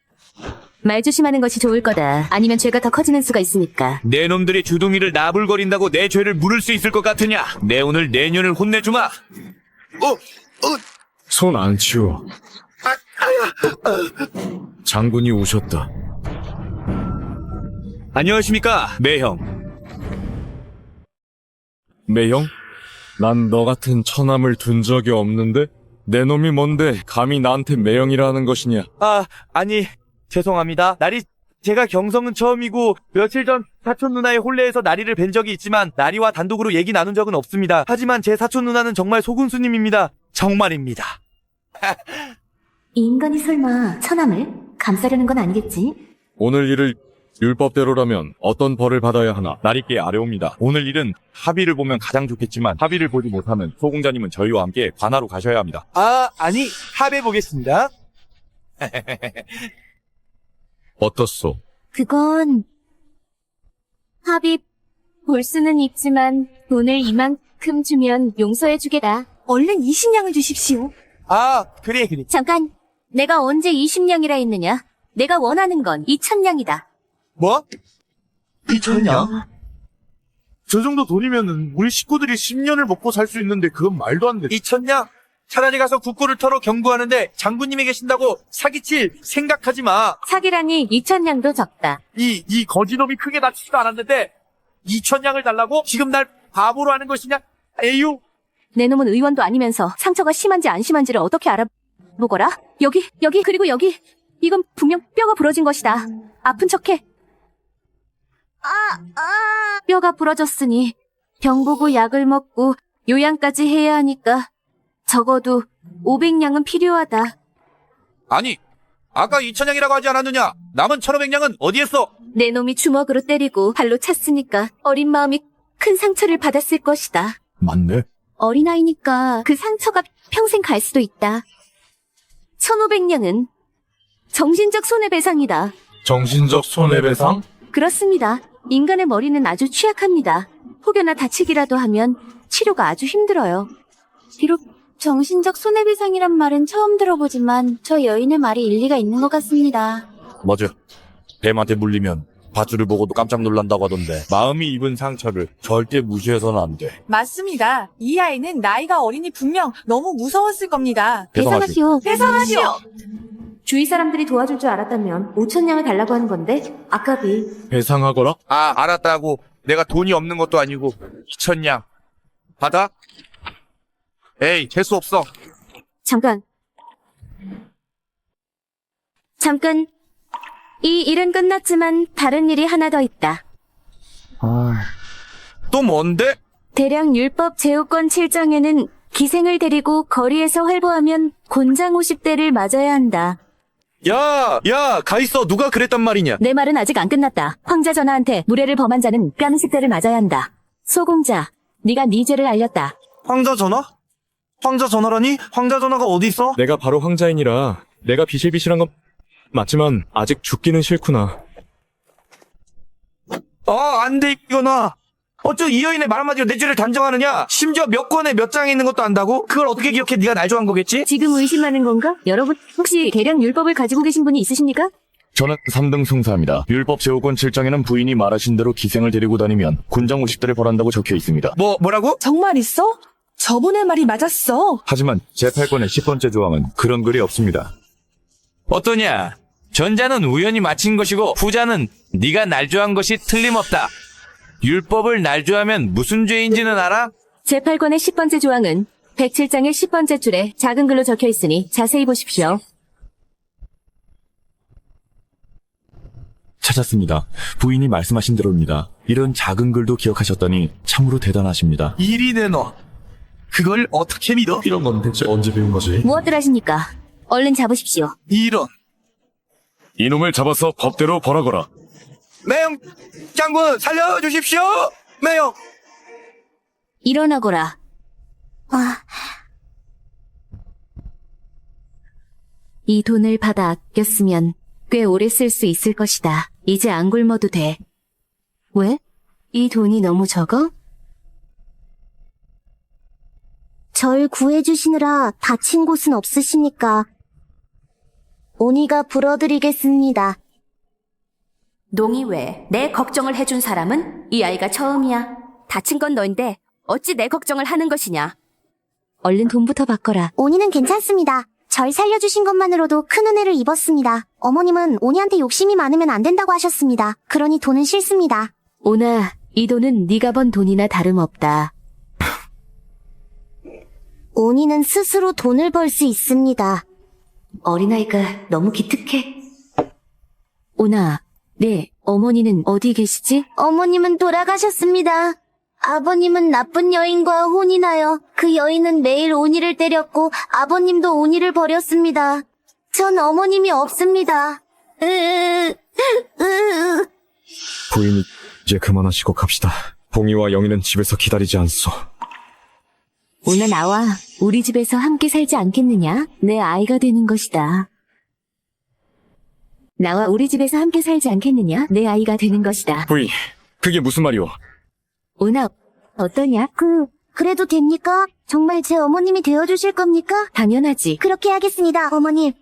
말 조심하는 것이 좋을 거다. 아니면 죄가 더 커지는 수가 있으니까. 내 놈들이 주둥이를 나불거린다고 내 죄를 물을 수 있을 것 같으냐? 내 오늘 내년을 혼내주마. 손 안 치워. 장군이 오셨다. 안녕하십니까, 매형. 매형? 난 너 같은 처남을 둔 적이 없는데? 내 놈이 뭔데 감히 나한테 매형이라는 것이냐? 아니, 죄송합니다. 제가 경성은 처음이고 며칠 전 사촌 누나의 혼례에서 나리를 뵌 적이 있지만 나리와 단독으로 얘기 나눈 적은 없습니다. 하지만 제 사촌 누나는 정말 소군수님입니다. 정말입니다. 이 인간이 설마 처남을 감싸려는 건 아니겠지? 오늘 일을 율법대로라면 어떤 벌을 받아야 하나? 나리께 아뢰옵니다. 오늘 일은 합의를 보면 가장 좋겠지만 합의를 보지 못하면 소공자님은 저희와 함께 관하로 가셔야 합니다. 아니, 합의 보겠습니다. 어떻소? 그건 합의 볼 수는 있지만 돈을 이만큼 주면 용서해주겠다. 얼른 20냥을 주십시오. 그래. 잠깐, 내가 언제 20냥이라 했느냐? 내가 원하는 건 2000냥이다. 뭐? 2천냥? 저 정도 돈이면은 우리 식구들이 10년을 먹고 살 수 있는데 그건 말도 안 돼. 2천냥? 차라리 가서 국고를 털어 경고하는데 장군님이 계신다고 사기칠 생각하지 마. 사기라니 2000냥도 적다. 이 거지놈이 크게 다치지도 않았는데 2천냥을 달라고? 지금 날 바보로 하는 것이냐? 에휴. 내 놈은 의원도 아니면서 상처가 심한지 안 심한지를 어떻게 알아보거라? 여기, 그리고 여기. 이건 분명 뼈가 부러진 것이다. 아픈 척해. 뼈가 부러졌으니 병 보고 약을 먹고 요양까지 해야 하니까 적어도 500냥은 필요하다. 아니, 아까 2천냥이라고 하지 않았느냐? 남은 1,500냥은 어디 했어? 내 놈이 주먹으로 때리고 발로 찼으니까 어린 마음이 큰 상처를 받았을 것이다. 맞네. 어린아이니까 그 상처가 평생 갈 수도 있다. 1,500냥은 정신적 손해배상이다. 정신적 손해배상? 그렇습니다. 인간의 머리는 아주 취약합니다. 혹여나 다치기라도 하면 치료가 아주 힘들어요. 비록 정신적 손해배상이란 말은 처음 들어보지만 저 여인의 말이 일리가 있는 것 같습니다. 맞아. 뱀한테 물리면 밧줄을 보고도 깜짝 놀란다고 하던데 마음이 입은 상처를 절대 무시해서는 안 돼. 맞습니다. 이 아이는 나이가 어리니 분명 너무 무서웠을 겁니다. 배상하시오. 배상하시오. 주위 사람들이 도와줄 줄 알았다면 5천냥을 달라고 하는 건데 아깝이. 배상하거라? 알았다고. 내가 돈이 없는 것도 아니고 2천냥 받아? 에이, 재수 없어. 잠깐. 이 일은 끝났지만 다른 일이 하나 더 있다. 또 뭔데? 대량 율법 제후권 7장에는 기생을 데리고 거리에서 활보하면 곤장 50대를 맞아야 한다. 야, 가있어. 누가 그랬단 말이냐? 내 말은 아직 안 끝났다. 황자 전하한테 무례를 범한 자는 뺨 10대를 맞아야 한다. 소공자, 네가 네 죄를 알렸다. 황자 전하? 황자 전하라니? 황자 전하가 어디 있어? 내가 바로 황자이니라 내가 비실비실한 건 맞지만 아직 죽기는 싫구나. 안 돼, 이거나. 어쩌 이 여인의 말 한마디로 내 죄를 단정하느냐? 심지어 몇 권에 몇 장에 있는 것도 안다고? 그걸 어떻게 기억해? 네가 날 좋아한 거겠지? 지금 의심하는 건가? 여러분, 혹시 대량 율법을 가지고 계신 분이 있으십니까? 저는 3등 승사입니다. 율법 제후권 7장에는 부인이 말하신 대로 기생을 데리고 다니면 곤장 50대를 벌한다고 적혀 있습니다. 뭐라고? 정말 있어? 저분의 말이 맞았어. 하지만 제8권의 10번째 조항은 그런 글이 없습니다. 어떠냐? 전자는 우연히 맞힌 것이고 후자는 네가 날조한 것이 틀림없다. 율법을 날조하면 무슨 죄인지는 알아? 제8권의 10번째 조항은 107장의 10번째 줄에 작은 글로 적혀 있으니 자세히 보십시오. 찾았습니다. 부인이 말씀하신 대로입니다. 이런 작은 글도 기억하셨다니 참으로 대단하십니다. 이리 내놔. 그걸 어떻게 믿어? 이런 건 대체 언제 배운 거지? 무엇들 하십니까? 얼른 잡으십시오. 이런. 이놈을 잡아서 법대로 벌하거라. 매영 장군 살려주십시오. 매영. 일어나거라. 이 돈을 받아 아꼈으면 꽤 오래 쓸 수 있을 것이다. 이제 안 굶어도 돼. 왜? 이 돈이 너무 적어? 절 구해주시느라 다친 곳은 없으십니까? 오니가 불어드리겠습니다. 농이 왜? 내 걱정을 해준 사람은 이 아이가 처음이야. 다친 건 너인데 어찌 내 걱정을 하는 것이냐? 얼른 돈부터 바꿔라. 오니는 괜찮습니다. 절 살려주신 것만으로도 큰 은혜를 입었습니다. 어머님은 오니한테 욕심이 많으면 안 된다고 하셨습니다. 그러니 돈은 싫습니다. 오나, 이 돈은 네가 번 돈이나 다름없다. 오니는 스스로 돈을 벌 수 있습니다. 어린아이가 너무 기특해. 오나, 네, 어머니는 어디 계시지? 어머님은 돌아가셨습니다. 아버님은 나쁜 여인과 혼이 나요. 그 여인은 매일 오니를 때렸고 아버님도 오니를 버렸습니다. 전 어머님이 없습니다. 부인이 이제 그만하시고 갑시다. 봉이와 영희는 집에서 기다리지 않소. 오나 나와 우리 집에서 함께 살지 않겠느냐? 내 아이가 되는 것이다. 나와 우리 집에서 함께 살지 않겠느냐? 내 아이가 되는 것이다. 부인, 그게 무슨 말이오? 오나, 어떠냐? 그래도 됩니까? 정말 제 어머님이 되어주실 겁니까? 당연하지. 그렇게 하겠습니다, 어머님.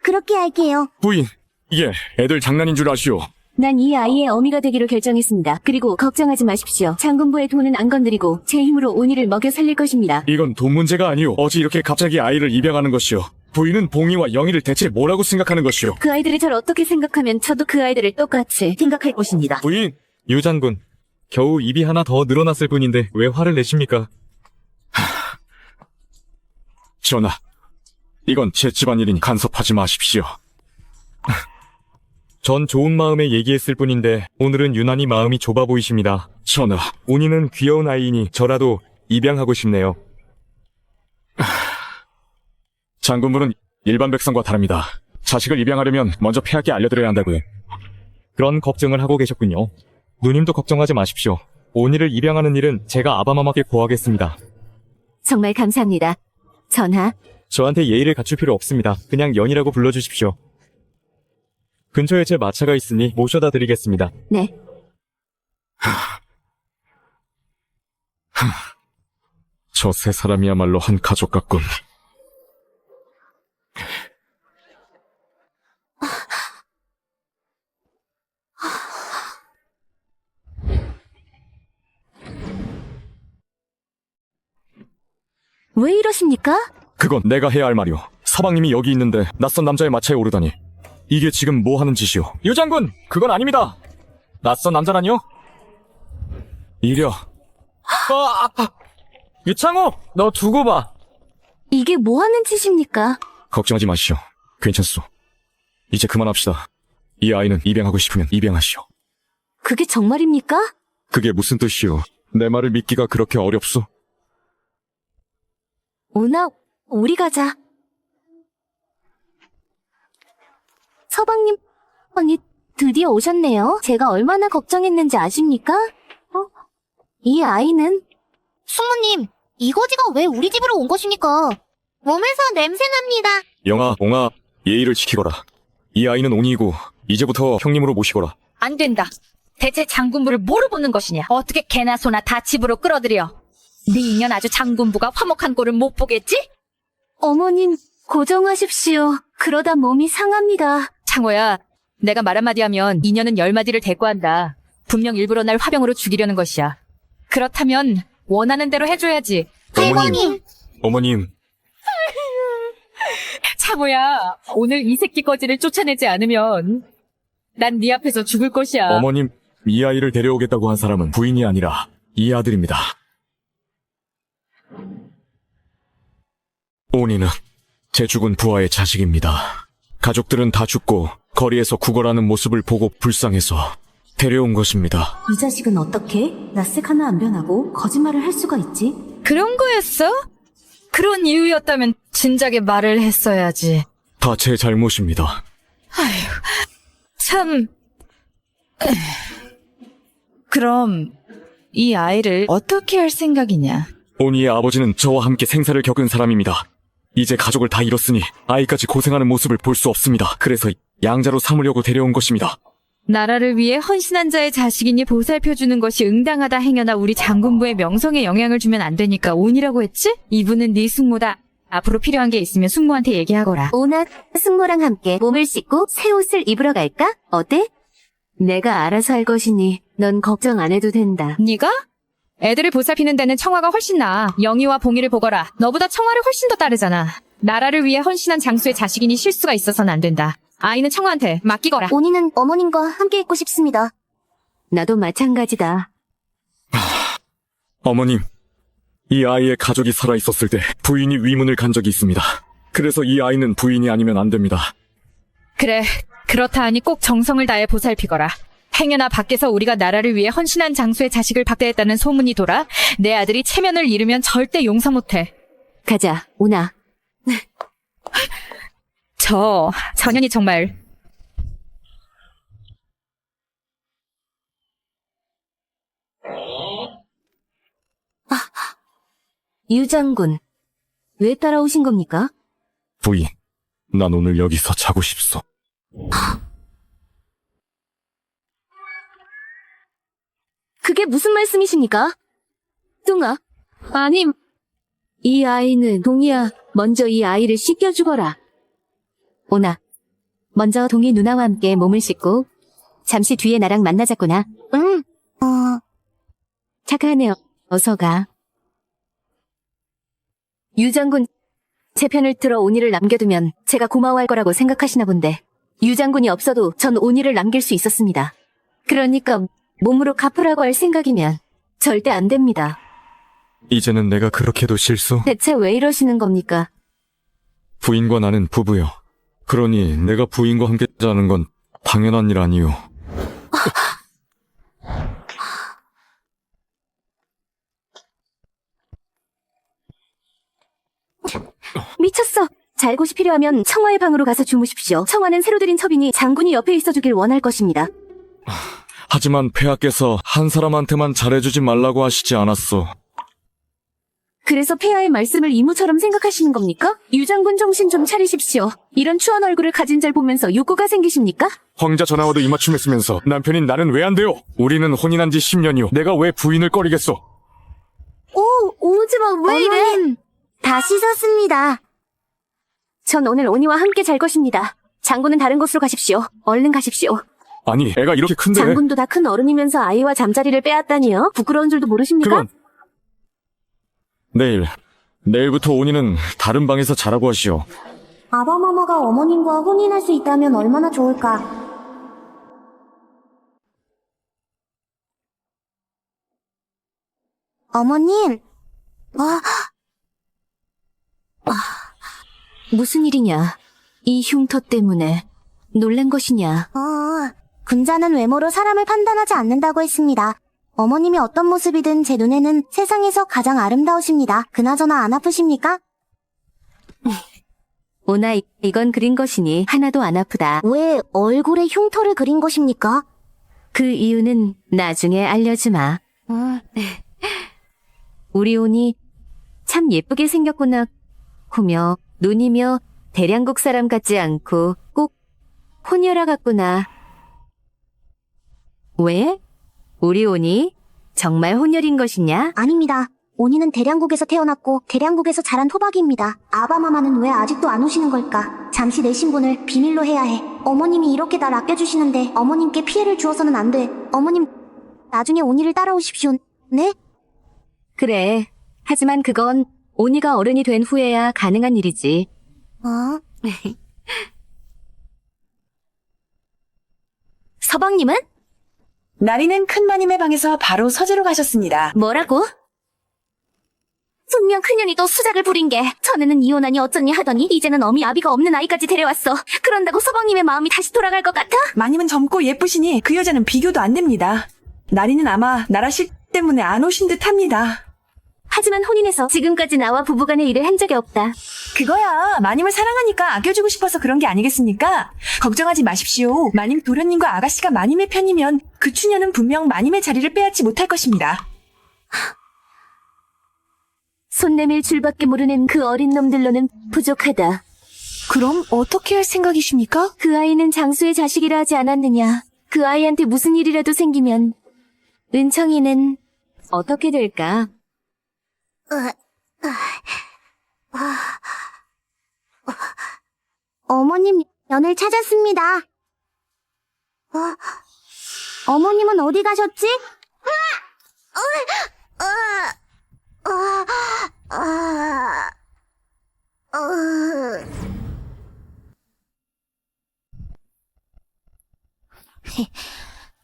그렇게 할게요. 부인, 이게 애들 장난인 줄 아시오. 난 이 아이의 어미가 되기로 결정했습니다. 그리고 걱정하지 마십시오. 장군부의 돈은 안 건드리고 제 힘으로 오니를 먹여 살릴 것입니다. 이건 돈 문제가 아니오. 어찌 이렇게 갑자기 아이를 입양하는 것이오. 부인은 봉이와 영희를 대체 뭐라고 생각하는 것이오. 그 아이들이 저를 어떻게 생각하면 저도 그 아이들을 똑같이 생각할 것입니다. 부인, 유 장군, 겨우 입이 하나 더 늘어났을 뿐인데 왜 화를 내십니까? 전하, 이건 제 집안일이니 간섭하지 마십시오. 전 좋은 마음에 얘기했을 뿐인데 오늘은 유난히 마음이 좁아 보이십니다. 전하, 오니는 귀여운 아이이니 저라도 입양하고 싶네요. 장군부는 일반 백성과 다릅니다. 자식을 입양하려면 먼저 폐하께 알려드려야 한다고요. 그런 걱정을 하고 계셨군요. 누님도 걱정하지 마십시오. 오니를 입양하는 일은 제가 아바마마께 고하겠습니다. 정말 감사합니다. 전하, 저한테 예의를 갖출 필요 없습니다. 그냥 연이라고 불러주십시오. 근처에 제 마차가 있으니 모셔다 드리겠습니다. 네. 저 세 사람이야말로 한 가족 같군. 왜 이러십니까? 그건 내가 해야 할 말이오. 서방님이 여기 있는데 낯선 남자의 마차에 오르다니. 이게 지금 뭐 하는 짓이오? 유 장군, 그건 아닙니다. 낯선 남자라니요? 이려. 유창호, 너 두고 봐. 이게 뭐 하는 짓입니까? 걱정하지 마시오. 괜찮소. 이제 그만합시다. 이 아이는 입양하고 싶으면 입양하시오. 그게 정말입니까? 그게 무슨 뜻이오? 내 말을 믿기가 그렇게 어렵소? 오나, 우리 가자. 서방님, 언니 드디어 오셨네요. 제가 얼마나 걱정했는지 아십니까? 이 아이는? 숙모님, 이 거지가 왜 우리 집으로 온 것입니까? 몸에서 냄새납니다. 영아, 옹아, 예의를 지키거라. 이 아이는 오니이고 이제부터 형님으로 모시거라. 안 된다. 대체 장군부를 뭐로 보는 것이냐? 어떻게 개나 소나 다 집으로 끌어들여? 네 인연 아주 장군부가 화목한 꼴을 못 보겠지? 어머님, 고정하십시오. 그러다 몸이 상합니다. 창호야, 내가 말 한마디 하면 인연은 10마디를 대꾸한다. 분명 일부러 날 화병으로 죽이려는 것이야. 그렇다면 원하는 대로 해줘야지. 어머님, 어머님. 창호야, 오늘 이 새끼 거지를 쫓아내지 않으면 난 네 앞에서 죽을 것이야. 어머님, 이 아이를 데려오겠다고 한 사람은 부인이 아니라 이 아들입니다. 온이는 제 죽은 부하의 자식입니다. 가족들은 다 죽고 거리에서 구걸하는 모습을 보고 불쌍해서 데려온 것입니다. 이 자식은 어떻게 낯색 하나 안 변하고 거짓말을 할 수가 있지? 그런 거였어? 그런 이유였다면 진작에 말을 했어야지. 다 제 잘못입니다. 참... 그럼 이 아이를 어떻게 할 생각이냐? 온이의 아버지는 저와 함께 생사를 겪은 사람입니다. 이제 가족을 다 잃었으니 아이까지 고생하는 모습을 볼 수 없습니다. 그래서 양자로 삼으려고 데려온 것입니다. 나라를 위해 헌신한 자의 자식이니 보살펴주는 것이 응당하다 행여나 우리 장군부의 명성에 영향을 주면 안 되니까 온이라고 했지? 이분은 네 숙모다. 앞으로 필요한 게 있으면 숙모한테 얘기하거라. 오나 승모랑 함께 몸을 씻고 새 옷을 입으러 갈까? 어때? 내가 알아서 할 것이니 넌 걱정 안 해도 된다. 네가? 애들을 보살피는 데는 청아가 훨씬 나아. 영희와 봉희를 보거라. 너보다 청아를 훨씬 더 따르잖아. 나라를 위해 헌신한 장수의 자식이니 실수가 있어서는 안 된다. 아이는 청아한테 맡기거라. 온이는 어머님과 함께 있고 싶습니다. 나도 마찬가지다. 어머님, 이 아이의 가족이 살아있었을 때 부인이 위문을 간 적이 있습니다. 그래서 이 아이는 부인이 아니면 안 됩니다. 그래, 그렇다 하니 꼭 정성을 다해 보살피거라. 행여나 밖에서 우리가 나라를 위해 헌신한 장수의 자식을 박대했다는 소문이 돌아 내 아들이 체면을 잃으면 절대 용서 못해. 가자, 오나. 저 년이 정말... 유 장군, 왜 따라오신 겁니까? 부인, 난 오늘 여기서 자고 싶소. 그게 무슨 말씀이십니까? 뚱아, 아니, 이 아이는 동이야. 먼저 이 아이를 씻겨주거라. 오나, 먼저 동이 누나와 함께 몸을 씻고 잠시 뒤에 나랑 만나자꾸나. 응. 착하네요. 어서 가. 유 장군, 제 편을 들어 온이를 남겨두면 제가 고마워할 거라고 생각하시나 본데 유 장군이 없어도 전 온이를 남길 수 있었습니다. 그러니까 몸으로 갚으라고 할 생각이면 절대 안 됩니다. 이제는 내가 그렇게도 실수? 대체 왜 이러시는 겁니까? 부인과 나는 부부요. 그러니 내가 부인과 함께 자는 건 당연한 일 아니요. 미쳤어. 잘 곳이 필요하면 청아의 방으로 가서 주무십시오. 청아는 새로 들인 첩이니 장군이 옆에 있어주길 원할 것입니다. 하지만 폐하께서 한 사람한테만 잘해주지 말라고 하시지 않았소. 그래서 폐하의 말씀을 이무처럼 생각하시는 겁니까? 유 장군 정신 좀 차리십시오. 이런 추한 얼굴을 가진 잘 보면서 욕구가 생기십니까? 황자 전하와도 이맞춤했으면서 남편인 나는 왜 안 돼요? 우리는 혼인한 지 10년이요. 내가 왜 부인을 꺼리겠소? 오지마, 왜 어머님, 다 씻었습니다. 전 오늘 온이와 함께 잘 것입니다. 장군은 다른 곳으로 가십시오. 얼른 가십시오. 아니, 애가 이렇게 큰데. 장군도 다 큰 어른이면서 아이와 잠자리를 빼앗다니요? 부끄러운 줄도 모르십니까? 그건 내일부터 온이는 다른 방에서 자라고 하시오. 아바마마가 어머님과 혼인할 수 있다면 얼마나 좋을까. 어머님, 무슨 일이냐? 이 흉터 때문에 놀란 것이냐? 군자는 외모로 사람을 판단하지 않는다고 했습니다. 어머님이 어떤 모습이든 제 눈에는 세상에서 가장 아름다우십니다. 그나저나 안 아프십니까? 오나, 이건 그린 것이니 하나도 안 아프다. 왜 얼굴에 흉터를 그린 것입니까? 그 이유는 나중에 알려주마. 우리 온이 참 예쁘게 생겼구나. 호며 눈이며 대량국 사람 같지 않고 꼭 혼혈아 같구나. 왜? 우리 온이 정말 혼혈인 것이냐? 아닙니다. 온이는 대량국에서 태어났고 대량국에서 자란 토박이입니다. 아바마마는 왜 아직도 안 오시는 걸까? 잠시 내 신분을 비밀로 해야 해. 어머님이 이렇게 날 아껴주시는데 어머님께 피해를 주어서는 안 돼. 어머님, 나중에 온이를 따라오십시오. 네? 그래. 하지만 그건 온이가 어른이 된 후에야 가능한 일이지. 서방님은? 나리는 큰마님의 방에서 바로 서재로 가셨습니다. 뭐라고? 분명 그년이 또 수작을 부린 게 전에는 이혼하니 어쩌니 하더니 이제는 어미 아비가 없는 아이까지 데려왔어. 그런다고 서방님의 마음이 다시 돌아갈 것 같아? 마님은 젊고 예쁘시니 그 여자는 비교도 안 됩니다. 나리는 아마 나라실 때문에 안 오신 듯 합니다. 하지만 혼인해서 지금까지 나와 부부간의 일을 한 적이 없다. 그거야 마님을 사랑하니까 아껴주고 싶어서 그런 게 아니겠습니까? 걱정하지 마십시오. 마님 도련님과 아가씨가 마님의 편이면 그 추녀는 분명 마님의 자리를 빼앗지 못할 것입니다. 손 내밀 줄밖에 모르는 그 어린 놈들로는 부족하다. 그럼 어떻게 할 생각이십니까? 그 아이는 장수의 자식이라 하지 않았느냐. 그 아이한테 무슨 일이라도 생기면 은청이는 어떻게 될까? 어머님, 연을 찾았습니다. 어머님은 어디 가셨지?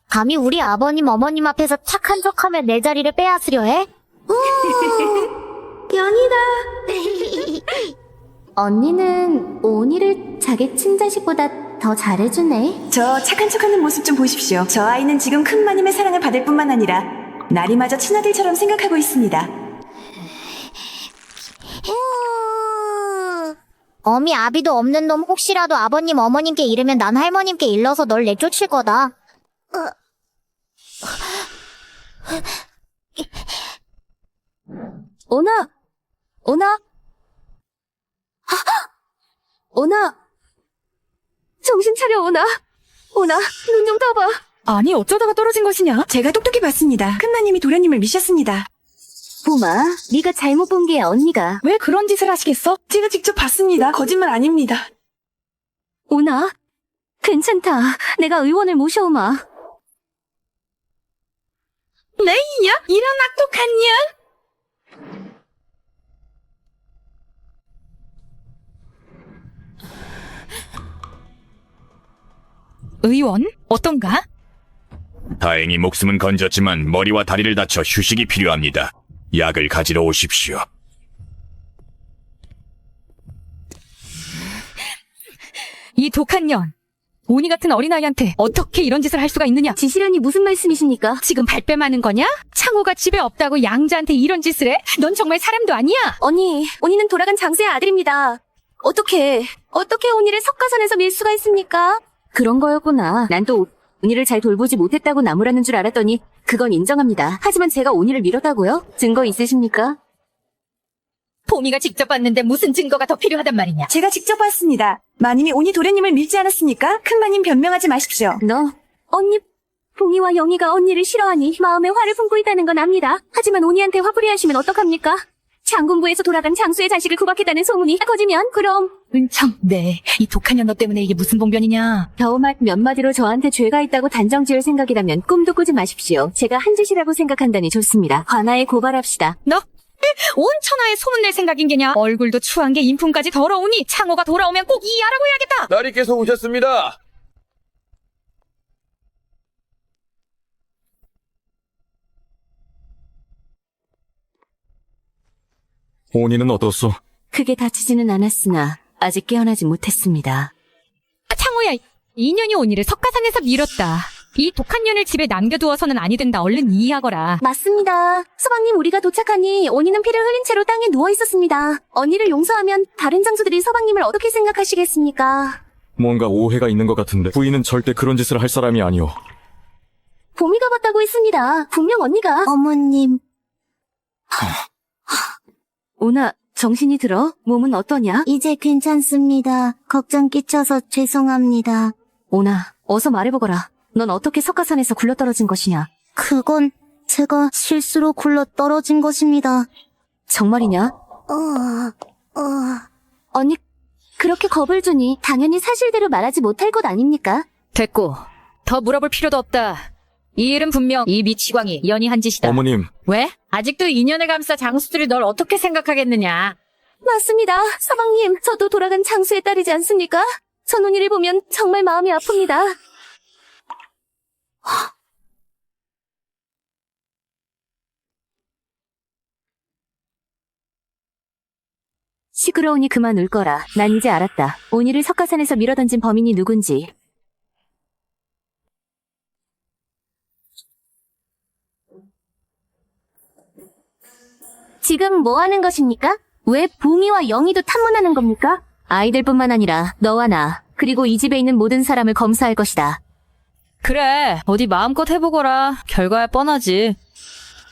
감히 우리 아버님, 어머님 앞에서 착한 척하면 내 자리를 빼앗으려 해? 연이다. 언니는 오니를 자기 친자식보다 더 잘해주네. 저 착한 척하는 모습 좀 보십시오. 저 아이는 지금 큰 마님의 사랑을 받을 뿐만 아니라 나리마저 친아들처럼 생각하고 있습니다. 어미 아비도 없는 놈 혹시라도 아버님 어머님께 이르면 난 할머님께 일러서 널 내쫓을 거다. 오나! 오나! 오나! 정신 차려, 오나! 오나, 눈 좀 떠봐. 아니 어쩌다가 떨어진 것이냐? 제가 똑똑히 봤습니다. 큰 마님이 도련님을 미셨습니다. 보마, 네가 잘못 본 게 언니가. 왜 그런 짓을 하시겠어? 제가 직접 봤습니다. 거짓말 아닙니다. 오나? 괜찮다. 내가 의원을 모셔오마. 레이야? 이런 악독한 년! 의원? 어떤가? 다행히 목숨은 건졌지만 머리와 다리를 다쳐 휴식이 필요합니다. 약을 가지러 오십시오. 이 독한 년. 오니 같은 어린아이한테 어떻게 이런 짓을 할 수가 있느냐? 지시련이 무슨 말씀이십니까? 지금 발뺌하는 거냐? 창호가 집에 없다고 양자한테 이런 짓을 해? 넌 정말 사람도 아니야? 언니는 돌아간 장수의 아들입니다. 어떻게 언니를 석가산에서 밀 수가 있습니까? 그런 거였구나. 난 또 언니를 잘 돌보지 못했다고 나무라는 줄 알았더니 그건 인정합니다. 하지만 제가 언니를 밀었다고요? 증거 있으십니까? 봄이가 직접 봤는데 무슨 증거가 더 필요하단 말이냐? 제가 직접 봤습니다. 마님이 오니 도련님을 밀지 않았습니까? 큰 마님 변명하지 마십시오. 언니, 봉이와 영희가 언니를 싫어하니 마음에 화를 품고 있다는 건 압니다. 하지만 언니한테 화풀이 하시면 어떡합니까? 장군부에서 돌아간 장수의 자식을 구박했다는 소문이 거지면 그럼 은청, 네. 이 독한 년 너 때문에 이게 무슨 봉변이냐? 겨우 몇 마디로 저한테 죄가 있다고 단정 지을 생각이라면 꿈도 꾸지 마십시오. 제가 한 짓이라고 생각한다니 좋습니다. 관아에 고발합시다. 너? 온 천하에 소문낼 생각인 게냐? 얼굴도 추한 게 인품까지 더러우니 창호가 돌아오면 꼭 이해하라고 해야겠다! 나리께서 오셨습니다. 오니는 어떻소? 크게 다치지는 않았으나 아직 깨어나지 못했습니다. 창호야, 이 년이 오니를 석가산에서 밀었다. 이 독한 년을 집에 남겨두어서는 아니 된다. 얼른 이해하거라. 맞습니다. 서방님, 우리가 도착하니 언니는 피를 흘린 채로 땅에 누워 있었습니다. 언니를 용서하면 다른 장수들이 서방님을 어떻게 생각하시겠습니까? 뭔가 오해가 있는 것 같은데 부인은 절대 그런 짓을 할 사람이 아니오. 봄이가 봤다고 했습니다. 분명 언니가. 어머님, 오나, 정신이 들어? 몸은 어떠냐? 이제 괜찮습니다. 걱정 끼쳐서 죄송합니다. 오나, 어서 말해보거라. 넌 어떻게 석가산에서 굴러떨어진 것이냐? 그건 제가 실수로 굴러 떨어진 것입니다. 정말이냐? 언니, 그렇게 겁을 주니 당연히 사실대로 말하지 못할 것 아닙니까? 됐고, 더 물어볼 필요도 없다. 이 일은 분명 이 미치광이 연이 한 짓이다. 어머님, 왜? 아직도 인연을 감싸 장수들이 널 어떻게 생각하겠느냐? 맞습니다. 서방님, 저도 돌아간 장수의 딸이지 않습니까? 선훈이를 보면 정말 마음이 아픕니다. 시끄러우니 그만 울거라. 난 이제 알았다. 온이를 석가산에서 밀어던진 범인이 누군지. 지금 뭐 하는 것입니까? 왜 봉이와 영희도 탐문하는 겁니까? 아이들뿐만 아니라 너와 나, 그리고 이 집에 있는 모든 사람을 검사할 것이다. 그래, 어디 마음껏 해보거라. 결과야 뻔하지.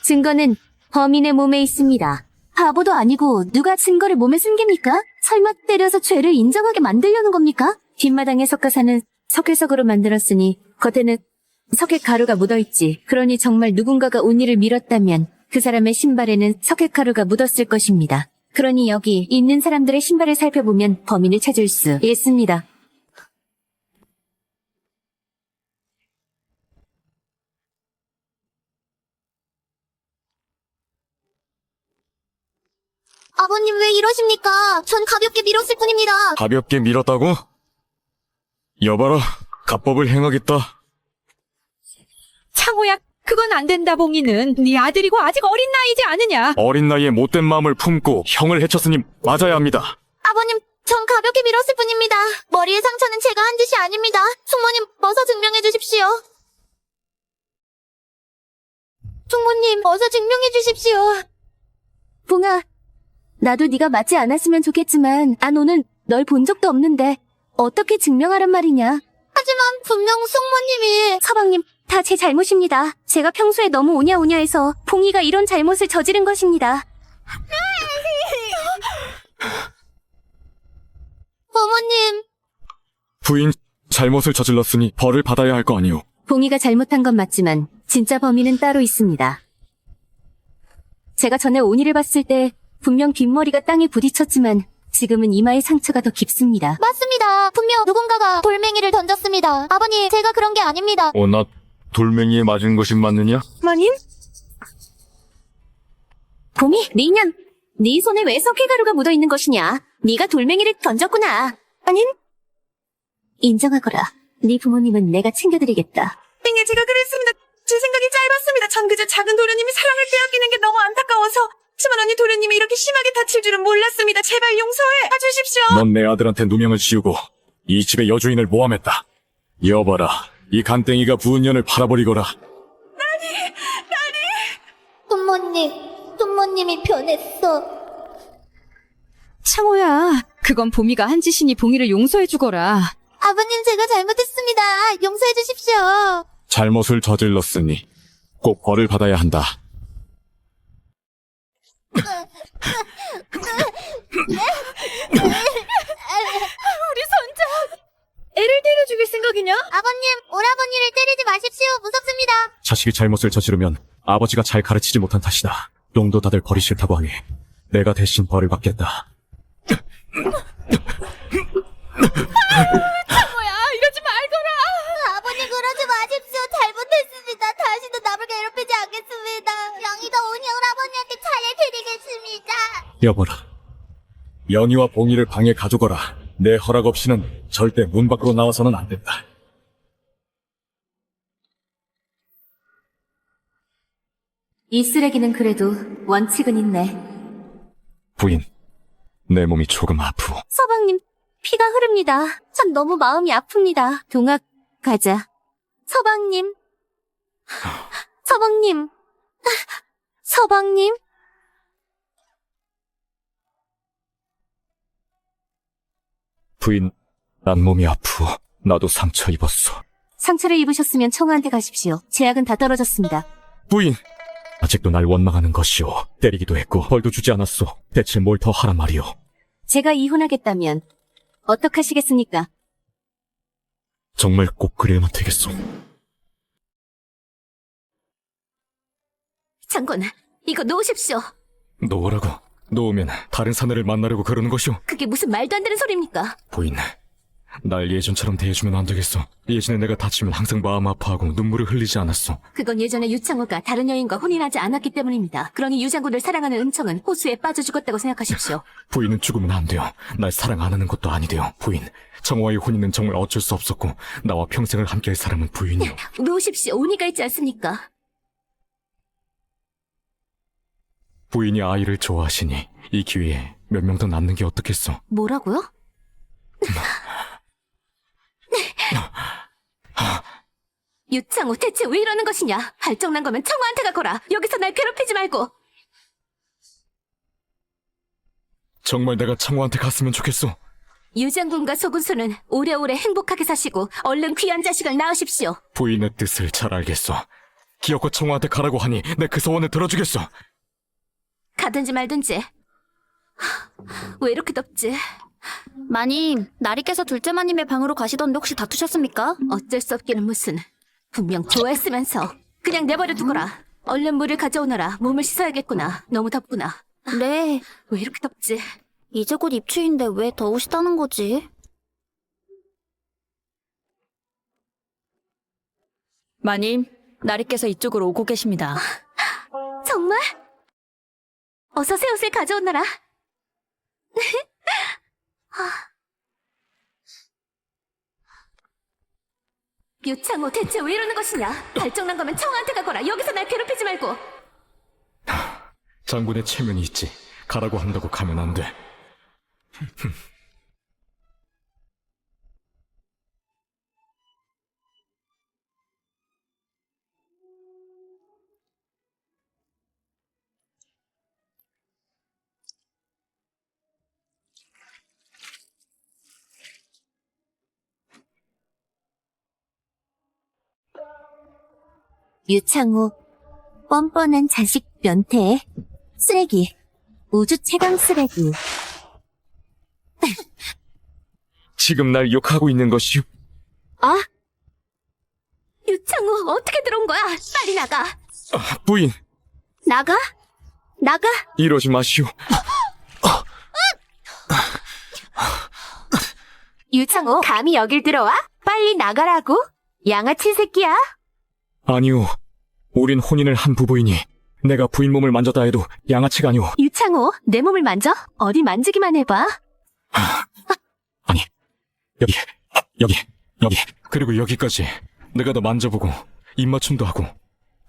증거는 범인의 몸에 있습니다. 바보도 아니고 누가 증거를 몸에 숨깁니까? 설마 때려서 죄를 인정하게 만들려는 겁니까? 뒷마당의 석가사는 석회석으로 만들었으니 겉에는 석회 가루가 묻어있지. 그러니 정말 누군가가 온이를 밀었다면 그 사람의 신발에는 석회 가루가 묻었을 것입니다. 그러니 여기 있는 사람들의 신발을 살펴보면 범인을 찾을 수 있습니다. 아버님 왜 이러십니까? 전 가볍게 밀었을 뿐입니다. 가볍게 밀었다고? 여봐라, 가법을 행하겠다. 창호야, 그건 안 된다, 봉이는. 네 아들이고 아직 어린 나이지 않으냐? 어린 나이에 못된 마음을 품고 형을 해쳤으니 맞아야 합니다. 아버님, 전 가볍게 밀었을 뿐입니다. 머리의 상처는 제가 한 짓이 아닙니다. 숙모님, 어서 증명해 주십시오. 숙모님, 어서 증명해 주십시오. 봉아, 나도 네가 맞지 않았으면 좋겠지만 난 오늘 널 본 적도 없는데 어떻게 증명하란 말이냐? 하지만 분명 숙모님이... 서방님, 다 제 잘못입니다. 제가 평소에 너무 오냐오냐해서 봉이가 이런 잘못을 저지른 것입니다. 어머님, 부인, 잘못을 저질렀으니 벌을 받아야 할 거 아니오. 봉이가 잘못한 건 맞지만 진짜 범인은 따로 있습니다. 제가 전에 온이를 봤을 때 분명 뒷머리가 땅에 부딪혔지만 지금은 이마에 상처가 더 깊습니다. 맞습니다. 분명 누군가가 돌멩이를 던졌습니다. 아버님, 제가 그런 게 아닙니다. 나 돌멩이에 맞은 것이 맞느냐? 마님? 봉이, 네 년, 네 손에 왜 석회가루가 묻어있는 것이냐? 네가 돌멩이를 던졌구나. 아님? 인정하거라. 네 부모님은 내가 챙겨드리겠다. 네, 제가 그랬습니다. 제 생각이 짧았습니다. 전 그저 작은 도련님이 사랑을 빼앗기는 게 너무 안타까워서. 하지만 언니 도련님이 이렇게 심하게 다칠 줄은 몰랐습니다. 제발 용서해 주십시오. 넌 내 아들한테 누명을 씌우고 이 집의 여주인을 모함했다. 여봐라, 이 간땡이가 부은 년을 팔아버리거라. 숙모님이 변했어. 창호야, 그건 봄이가 한 짓이니 봉이를 용서해주거라. 아버님, 제가 잘못했습니다. 용서해 주십시오. 잘못을 저질렀으니 꼭 벌을 받아야 한다. 우리 손자! 애를 때려 죽일 생각이냐? 아버님, 오라버니를 때리지 마십시오. 무섭습니다. 자식이 잘못을 저지르면 아버지가 잘 가르치지 못한 탓이다. 똥도 다들 벌이 싫다고 하니 내가 대신 벌을 받겠다. 창호야, 이러지 말거라! 아버님, 그러지 마십시오. 잘못했습니다. 다시도 남을 괴롭히지 않겠습니다. 영희가 오니 오라버니한테 차례드리겠습니다. 여보라, 연희와 봉이를 방에 가두거라. 내 허락 없이는 절대 문 밖으로 나와서는 안 된다. 이 쓰레기는 그래도 원칙은 있네. 부인, 내 몸이 조금 아프오. 서방님, 피가 흐릅니다. 전 너무 마음이 아픕니다. 동학 가자. 서방님. 서방님. 서방님. 부인, 난 몸이 아프오. 나도 상처 입었어. 상처를 입으셨으면 청아한테 가십시오. 제약은 다 떨어졌습니다. 부인! 아직도 날 원망하는 것이오. 때리기도 했고 벌도 주지 않았소. 대체 뭘 더 하란 말이오. 제가 이혼하겠다면 어떡하시겠습니까? 정말 꼭 그래야만 되겠소. 장군, 이거 놓으십시오. 놓으라고? 놓으면 다른 사내를 만나려고 그러는 것이오. 그게 무슨 말도 안 되는 소리입니까? 부인, 날 예전처럼 대해주면 안 되겠어. 예전에 내가 다치면 항상 마음 아파하고 눈물을 흘리지 않았어. 그건 예전에 유창호가 다른 여인과 혼인하지 않았기 때문입니다. 그러니 유장군을 사랑하는 은청은 호수에 빠져 죽었다고 생각하십시오. 부인은 죽으면 안 돼요. 날 사랑 안 하는 것도 아니돼요. 부인, 정화의 혼인은 정말 어쩔 수 없었고 나와 평생을 함께할 사람은 부인이요. 놓으십시오. 온이가 있지 않습니까? 부인이 아이를 좋아하시니 이 기회에 몇 명 더 낳는 게 어떻겠어? 뭐라고요? 유창호, 대체 왜 이러는 것이냐? 발정난 거면 청호한테 가거라. 여기서 날 괴롭히지 말고. 정말 내가 창호한테 갔으면 좋겠어. 유장군과 소군수는 오래오래 행복하게 사시고 얼른 귀한 자식을 낳으십시오. 부인의 뜻을 잘 알겠어. 기어코 창호한테 가라고 하니 내 그 소원을 들어주겠어. 가든지 말든지. 왜 이렇게 덥지? 마님, 나리께서 둘째 마님의 방으로 가시던데 혹시 다투셨습니까? 어쩔 수 없기는 무슨. 분명 좋아했으면서. 그냥 내버려 두거라. 얼른 물을 가져오너라. 몸을 씻어야겠구나. 너무 덥구나. 네, 왜 이렇게 덥지? 이제 곧 입추인데 왜 더우시다는 거지? 마님, 나리께서 이쪽으로 오고 계십니다. 정말? 어서 새 옷을 가져오너라. 유창호, 대체 왜 이러는 것이냐? 발정난 거면 청호한테 가거라. 여기서 날 괴롭히지 말고. 장군의 체면이 있지. 가라고 한다고 가면 안 돼. 유창호, 뻔뻔한 자식 변태, 쓰레기, 우주 최강 쓰레기. 지금 날 욕하고 있는 것이오. 아? 유창호, 어떻게 들어온 거야? 빨리 나가. 부인, 나가? 나가? 이러지 마시오. 유창호, 감히 여길 들어와? 빨리 나가라고? 양아치 새끼야? 아니오. 우린 혼인을 한 부부이니 내가 부인 몸을 만졌다 해도 양아치가 아니오. 유창호, 내 몸을 만져? 어디 만지기만 해봐. 아니, 여기. 그리고 여기까지 내가 너 만져보고 입맞춤도 하고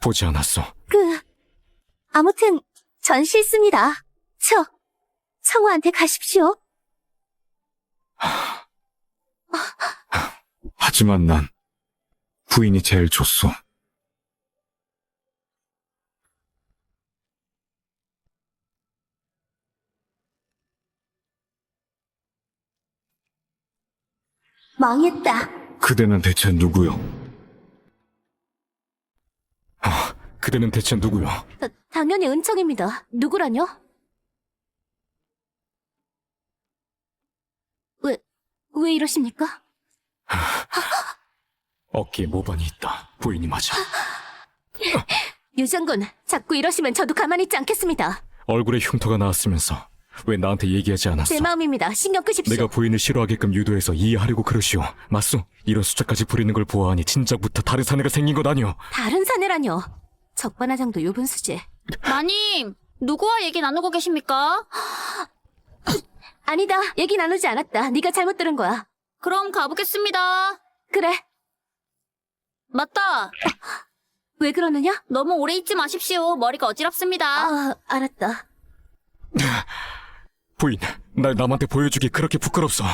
보지 않았어. 아무튼 전 싫습니다. 청호한테 가십시오. 하지만 난 부인이 제일 좋소. 망했다. 그대는 대체 누구요? 그대는 대체 누구요? 당연히 은청입니다. 누구라뇨? 왜 이러십니까? 어깨에 모반이 있다. 부인이 맞아. 유장군, 자꾸 이러시면 저도 가만히 있지 않겠습니다. 얼굴에 흉터가 나왔으면서 왜 나한테 얘기하지 않았어? 제 마음입니다. 신경 끄십시오. 내가 부인을 싫어하게끔 유도해서 이해하려고 그러시오. 맞소? 이런 수작까지 부리는 걸 보아하니 진작부터 다른 사내가 생긴 것 아니오. 다른 사내라뇨. 적반하장도 요분수지. 마님, 누구와 얘기 나누고 계십니까? 아니다. 얘기 나누지 않았다. 네가 잘못 들은 거야. 그럼 가보겠습니다. 그래. 맞다. 왜 그러느냐? 너무 오래 있지 마십시오. 머리가 어지럽습니다. 알았다. 부인, 날 남한테 보여주기 그렇게 부끄럽소.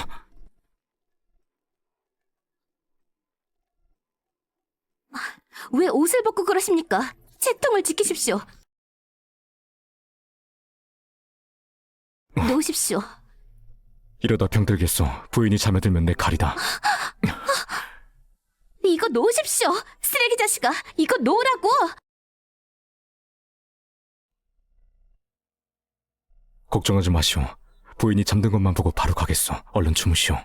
왜 옷을 벗고 그러십니까? 채통을 지키십시오. 놓으십시오. 이러다 병들겠소. 부인이 잠에 들면 내 칼이다. 이거 놓으십시오. 쓰레기 자식아. 이거 놓으라고. 걱정하지 마시오. 부인이 잠든 것만 보고 바로 가겠소. 얼른 주무시오.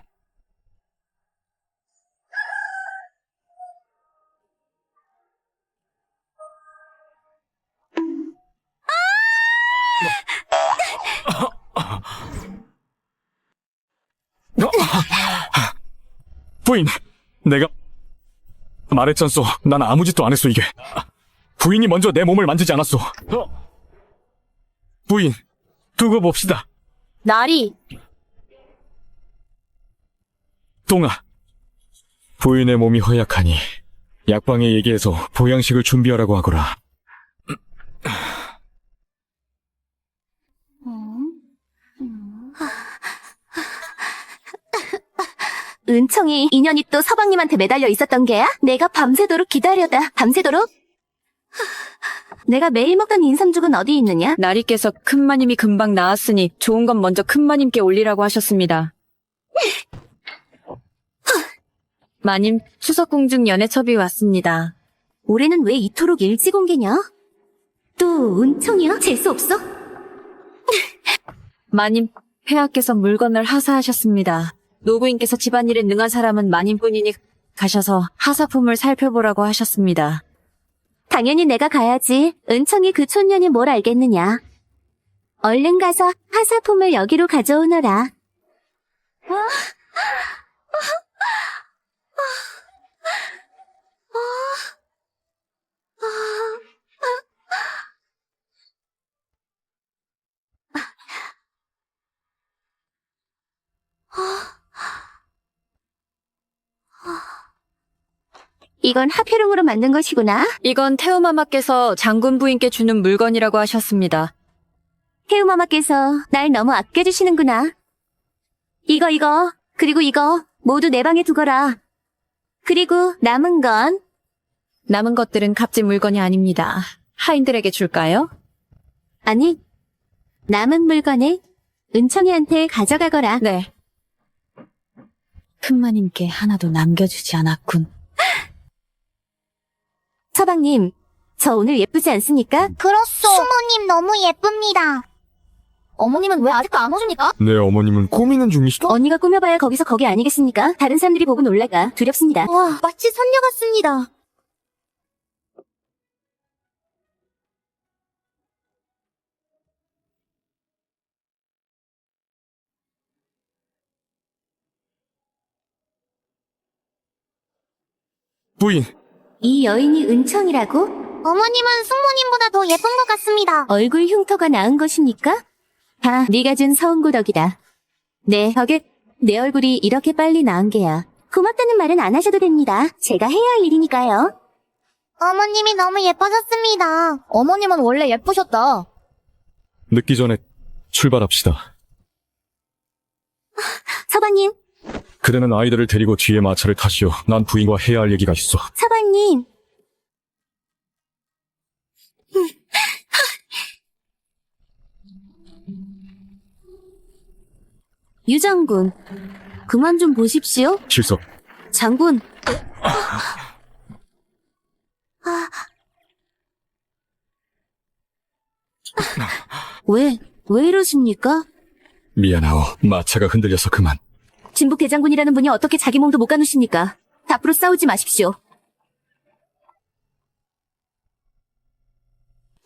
부인, 내가 말했잖소. 난 아무 짓도 안 했소. 이게 부인이 먼저 내 몸을 만지지 않았소. 부인, 두고 봅시다. 나리, 똥아, 부인의 몸이 허약하니 약방에 얘기해서 보양식을 준비하라고 하거라. 은청이 인연이 또 서방님한테 매달려 있었던 게야? 내가 밤새도록 기다려다. 밤새도록? 내가 매일 먹던 인삼죽은 어디 있느냐? 나리께서 큰마님이 금방 나았으니 좋은 건 먼저 큰마님께 올리라고 하셨습니다. 마님, 추석공중 연애첩이 왔습니다. 올해는 왜 이토록 일찍 온 게냐? 또 은청이야? 재수없어? 마님, 폐하께서 물건을 하사하셨습니다. 노부인께서 집안일에 능한 사람은 마님뿐이니 가셔서 하사품을 살펴보라고 하셨습니다. 당연히 내가 가야지. 은청이 그 촌년이 뭘 알겠느냐. 얼른 가서 하사품을 여기로 가져오너라. 이건 하필용으로 만든 것이구나. 이건 태우마마께서 장군 부인께 주는 물건이라고 하셨습니다. 태우마마께서 날 너무 아껴주시는구나. 이거, 그리고 이거 모두 내 방에 두거라. 그리고 남은 건 남은 것들은 값진 물건이 아닙니다. 하인들에게 줄까요? 아니, 남은 물건을 은청이한테 가져가거라. 네. 큰마님께 하나도 남겨주지 않았군. 서방님, 저 오늘 예쁘지 않습니까? 그렇소. 숙모님 너무 예쁩니다. 어머님은 왜 아직도 안 오십니까? 네, 어머님은 꾸미는 중이시다. 언니가 꾸며봐야 거기서 거기 아니겠습니까? 다른 사람들이 보고 놀라가 두렵습니다. 와, 마치 선녀 같습니다. 부인, 이 여인이 은청이라고? 어머님은 숙모님보다 더 예쁜 것 같습니다. 얼굴 흉터가 나은 것입니까? 다 네가 준 서운고 덕이다. 네, 덕에 내 얼굴이 이렇게 빨리 나은 게야. 고맙다는 말은 안 하셔도 됩니다. 제가 해야 할 일이니까요. 어머님이 너무 예뻐졌습니다. 어머님은 원래 예쁘셨다. 늦기 전에 출발합시다. 서방님, 그대는 아이들을 데리고 뒤에 마차를 타시오. 난 부인과 해야 할 얘기가 있어. 서방님. 유장군, 그만 좀 보십시오. 실석. 장군. 왜 이러십니까? 미안하오. 마차가 흔들려서 그만. 진북 대장군이라는 분이 어떻게 자기 몸도 못 가누십니까? 앞으로 싸우지 마십시오.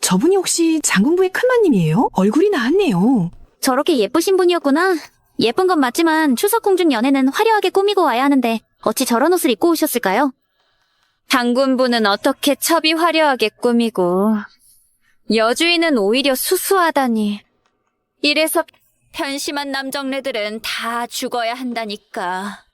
저분이 혹시 장군부의 큰마님이에요? 얼굴이 나왔네요. 저렇게 예쁘신 분이었구나. 예쁜 건 맞지만 추석공중 연애는 화려하게 꾸미고 와야 하는데 어찌 저런 옷을 입고 오셨을까요? 장군부는 어떻게 첩이 화려하게 꾸미고 여주인은 오히려 수수하다니. 이래서 편심한 남정네들은 다 죽어야 한다니까.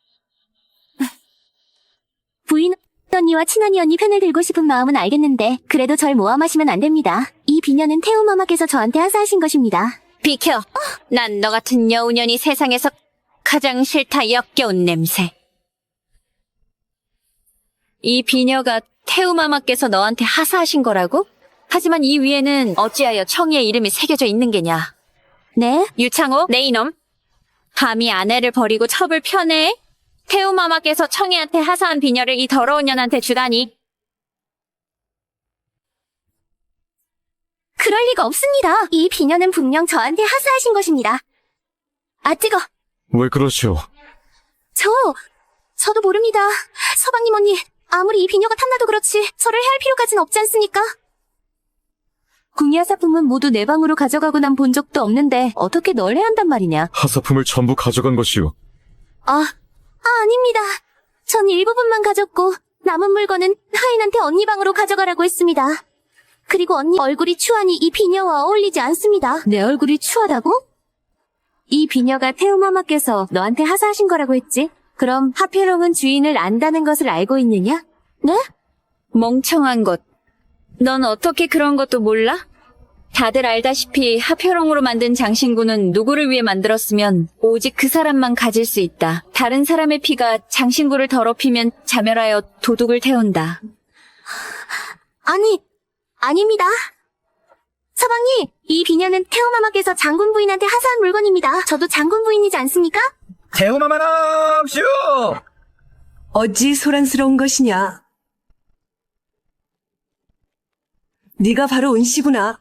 부인 언니와 친언니 언니 편을 들고 싶은 마음은 알겠는데 그래도 절 모함하시면 안 됩니다. 이 비녀는 태우마마께서 저한테 하사하신 것입니다. 비켜. 난 너 같은 여우년이 세상에서 가장 싫다. 역겨운 냄새. 이 비녀가 태우마마께서 너한테 하사하신 거라고? 하지만 이 위에는 어찌하여 청이의 이름이 새겨져 있는 게냐? 네? 유창호, 내 이놈. 감히 아내를 버리고 첩을 펴내? 태우마마께서 청이한테 하사한 비녀를 이 더러운 년한테 주다니. 그럴 리가 없습니다. 이 비녀는 분명 저한테 하사하신 것입니다. 아, 뜨거. 왜 그러시오? 저도 모릅니다. 서방님 언니, 아무리 이 비녀가 탐나도 그렇지 저를 해할 필요까진 없지 않습니까? 궁야사품은 모두 내 방으로 가져가고 난 본 적도 없는데 어떻게 널 해야 한단 말이냐? 하사품을 전부 가져간 것이오. 아닙니다. 전 일부분만 가졌고 남은 물건은 하인한테 언니 방으로 가져가라고 했습니다. 그리고 언니 얼굴이 추하니 이 비녀와 어울리지 않습니다. 내 얼굴이 추하다고? 이 비녀가 태우마마께서 너한테 하사하신 거라고 했지? 그럼 하필롱은 주인을 안다는 것을 알고 있느냐? 네? 멍청한 것. 넌 어떻게 그런 것도 몰라? 다들 알다시피 하표령으로 만든 장신구는 누구를 위해 만들었으면 오직 그 사람만 가질 수 있다. 다른 사람의 피가 장신구를 더럽히면 자멸하여 도둑을 태운다. 아닙니다. 서방님, 이 비녀는 태호마마께서 장군 부인한테 하사한 물건입니다. 저도 장군 부인이지 않습니까? 태우마마람쇼! 어찌 소란스러운 것이냐? 네가 바로 은씨구나.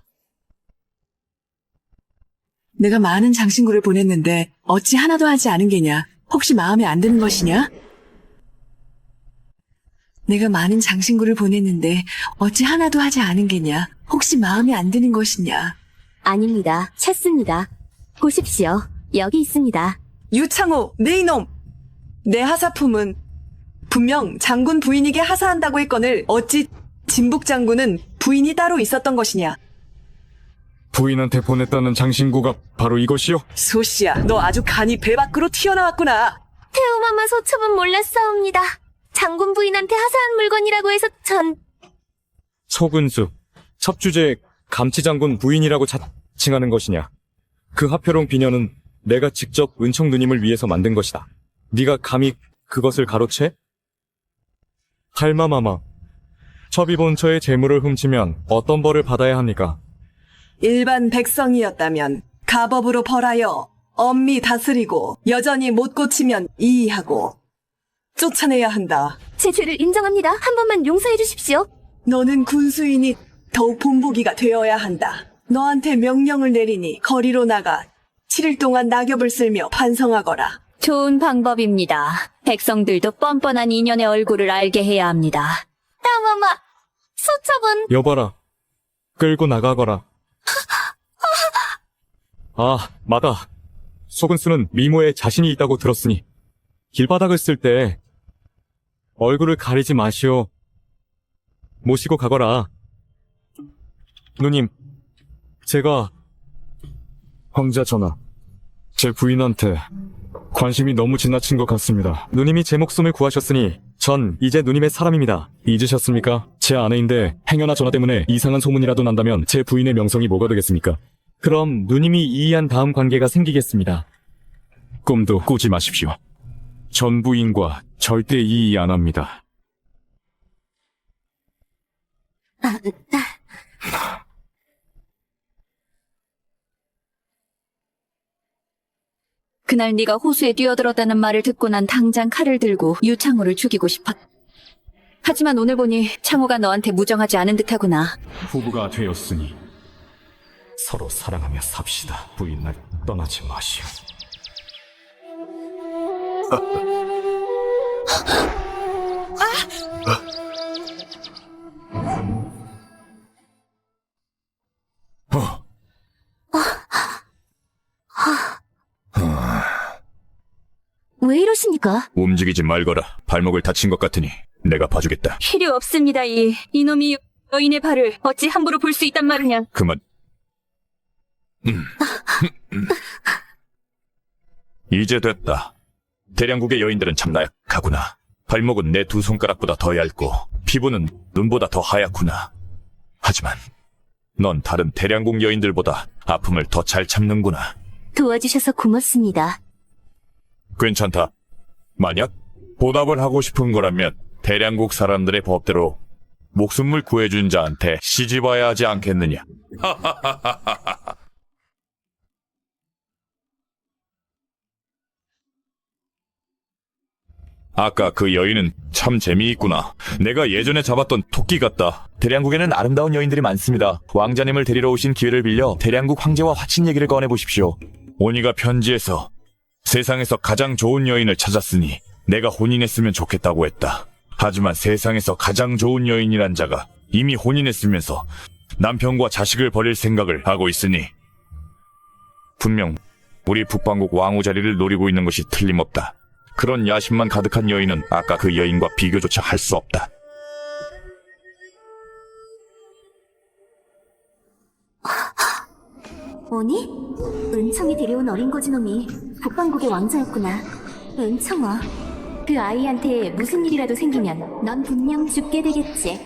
내가 많은 장신구를 보냈는데 어찌 하나도 하지 않은 게냐? 혹시 마음에 안 드는 것이냐? 내가 많은 장신구를 보냈는데 어찌 하나도 하지 않은 게냐? 혹시 마음에 안 드는 것이냐? 아닙니다. 찾습니다. 보십시오. 여기 있습니다. 유창호, 네 이놈! 내 하사품은 분명 장군 부인에게 하사한다고 했거늘 어찌 진북 장군은 부인이 따로 있었던 것이냐? 부인한테 보냈다는 장신구가 바로 이것이요? 소씨야, 너 아주 간이 배 밖으로 튀어나왔구나. 태호마마 소첩은 몰랐사옵니다. 장군 부인한테 하사한 물건이라고 해서 전... 서근수, 첩주제 감치장군 부인이라고 자칭하는 것이냐? 그 하표롱 비녀는 내가 직접 은총 누님을 위해서 만든 것이다. 네가 감히 그것을 가로채? 할마마마, 첩이 본처의 재물을 훔치면 어떤 벌을 받아야 합니까? 일반 백성이었다면 가법으로 벌하여 엄히 다스리고 여전히 못 고치면 이의하고 쫓아내야 한다. 제 죄를 인정합니다. 한 번만 용서해 주십시오. 너는 군수이니 더욱 본보기가 되어야 한다. 너한테 명령을 내리니 거리로 나가 7일 동안 낙엽을 쓸며 반성하거라. 좋은 방법입니다. 백성들도 뻔뻔한 인연의 얼굴을 알게 해야 합니다. 태호마마, 소첩은... 여봐라, 끌고 나가거라. 아, 맞아. 소근수는 미모에 자신이 있다고 들었으니 길바닥을 쓸 때 얼굴을 가리지 마시오. 모시고 가거라. 누님, 제가 황자 전하, 제 부인한테 관심이 너무 지나친 것 같습니다. 누님이 제 목숨을 구하셨으니 전 이제 누님의 사람입니다. 잊으셨습니까? 제 아내인데 행여나 전하 때문에 이상한 소문이라도 난다면 제 부인의 명성이 뭐가 되겠습니까? 그럼 누님이 이의한 다음 관계가 생기겠습니다. 꿈도 꾸지 마십시오. 전 부인과 절대 이의 안 합니다. 그날 네가 호수에 뛰어들었다는 말을 듣고 난 당장 칼을 들고 유창호를 죽이고 싶었다. 하지만 오늘 보니 창호가 너한테 무정하지 않은 듯하구나. 부부가 되었으니 서로 사랑하며 삽시다. 부인날 떠나지 마시오. 왜 이러십니까? 움직이지 말거라. 발목을 다친 것 같으니 내가 봐주겠다. 필요 없습니다. 이놈이 여인의 발을 어찌 함부로 볼 수 있단 말이냐. 그만. 이제 됐다. 대량국의 여인들은 참 나약하구나. 발목은 내 두 손가락보다 더 얇고 피부는 눈보다 더 하얗구나. 하지만 넌 다른 대량국 여인들보다 아픔을 더 잘 참는구나. 도와주셔서 고맙습니다. 괜찮다. 만약 보답을 하고 싶은 거라면 대량국 사람들의 법대로 목숨을 구해준 자한테 시집와야 하지 않겠느냐. 아까 그 여인은 참 재미있구나. 내가 예전에 잡았던 토끼 같다. 대량국에는 아름다운 여인들이 많습니다. 왕자님을 데리러 오신 기회를 빌려 대량국 황제와 화친 얘기를 꺼내보십시오. 오니가 편지에서 세상에서 가장 좋은 여인을 찾았으니 내가 혼인했으면 좋겠다고 했다. 하지만 세상에서 가장 좋은 여인이란 자가 이미 혼인했으면서 남편과 자식을 버릴 생각을 하고 있으니 분명 우리 북방국 왕후 자리를 노리고 있는 것이 틀림없다. 그런 야심만 가득한 여인은 아까 그 여인과 비교조차 할 수 없다. 뭐니? 은청이 데려온 어린 거지놈이 북방국의 왕자였구나. 은청아, 그 아이한테 무슨 일이라도 생기면 넌 분명 죽게 되겠지.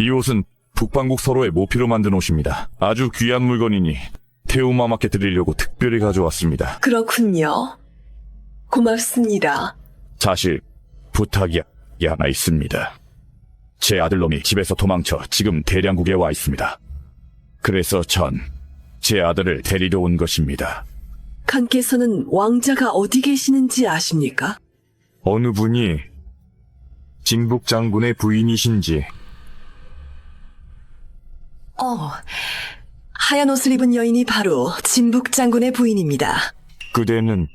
이 옷은 북방국 서로의 모피로 만든 옷입니다. 아주 귀한 물건이니 태우마마께 드리려고 특별히 가져왔습니다. 그렇군요. 고맙습니다. 사실 부탁이 하나 있습니다. 제 아들놈이 집에서 도망쳐 지금 대량국에 와 있습니다. 그래서 전 제 아들을 데리러 온 것입니다. 칸께서는 왕자가 어디 계시는지 아십니까? 어느 분이 진북 장군의 부인이신지. 하얀 옷을 입은 여인이 바로 진북 장군의 부인입니다. 그대는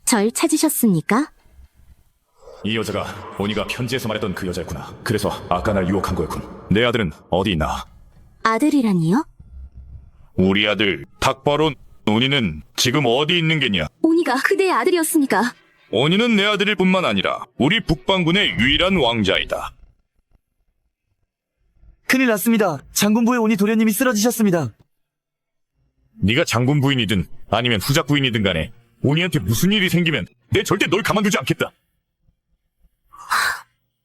절 찾으셨습니까? 이 여자가 오니가 편지에서 말했던 그 여자였구나. 그래서 아까 날 유혹한 거였군. 내 아들은 어디 있나? 아들이라니요? 우리 아들 닭바로 오니는 지금 어디 있는 게냐? 오니가 그대의 아들이었으니까. 오니는 내 아들일 뿐만 아니라 우리 북방군의 유일한 왕자이다. 큰일 났습니다. 장군부의 오니 도련님이 쓰러지셨습니다. 네가 장군 부인이든 아니면 후작 부인이든 간에 오니한테 무슨 일이 생기면 내 절대 널 가만두지 않겠다.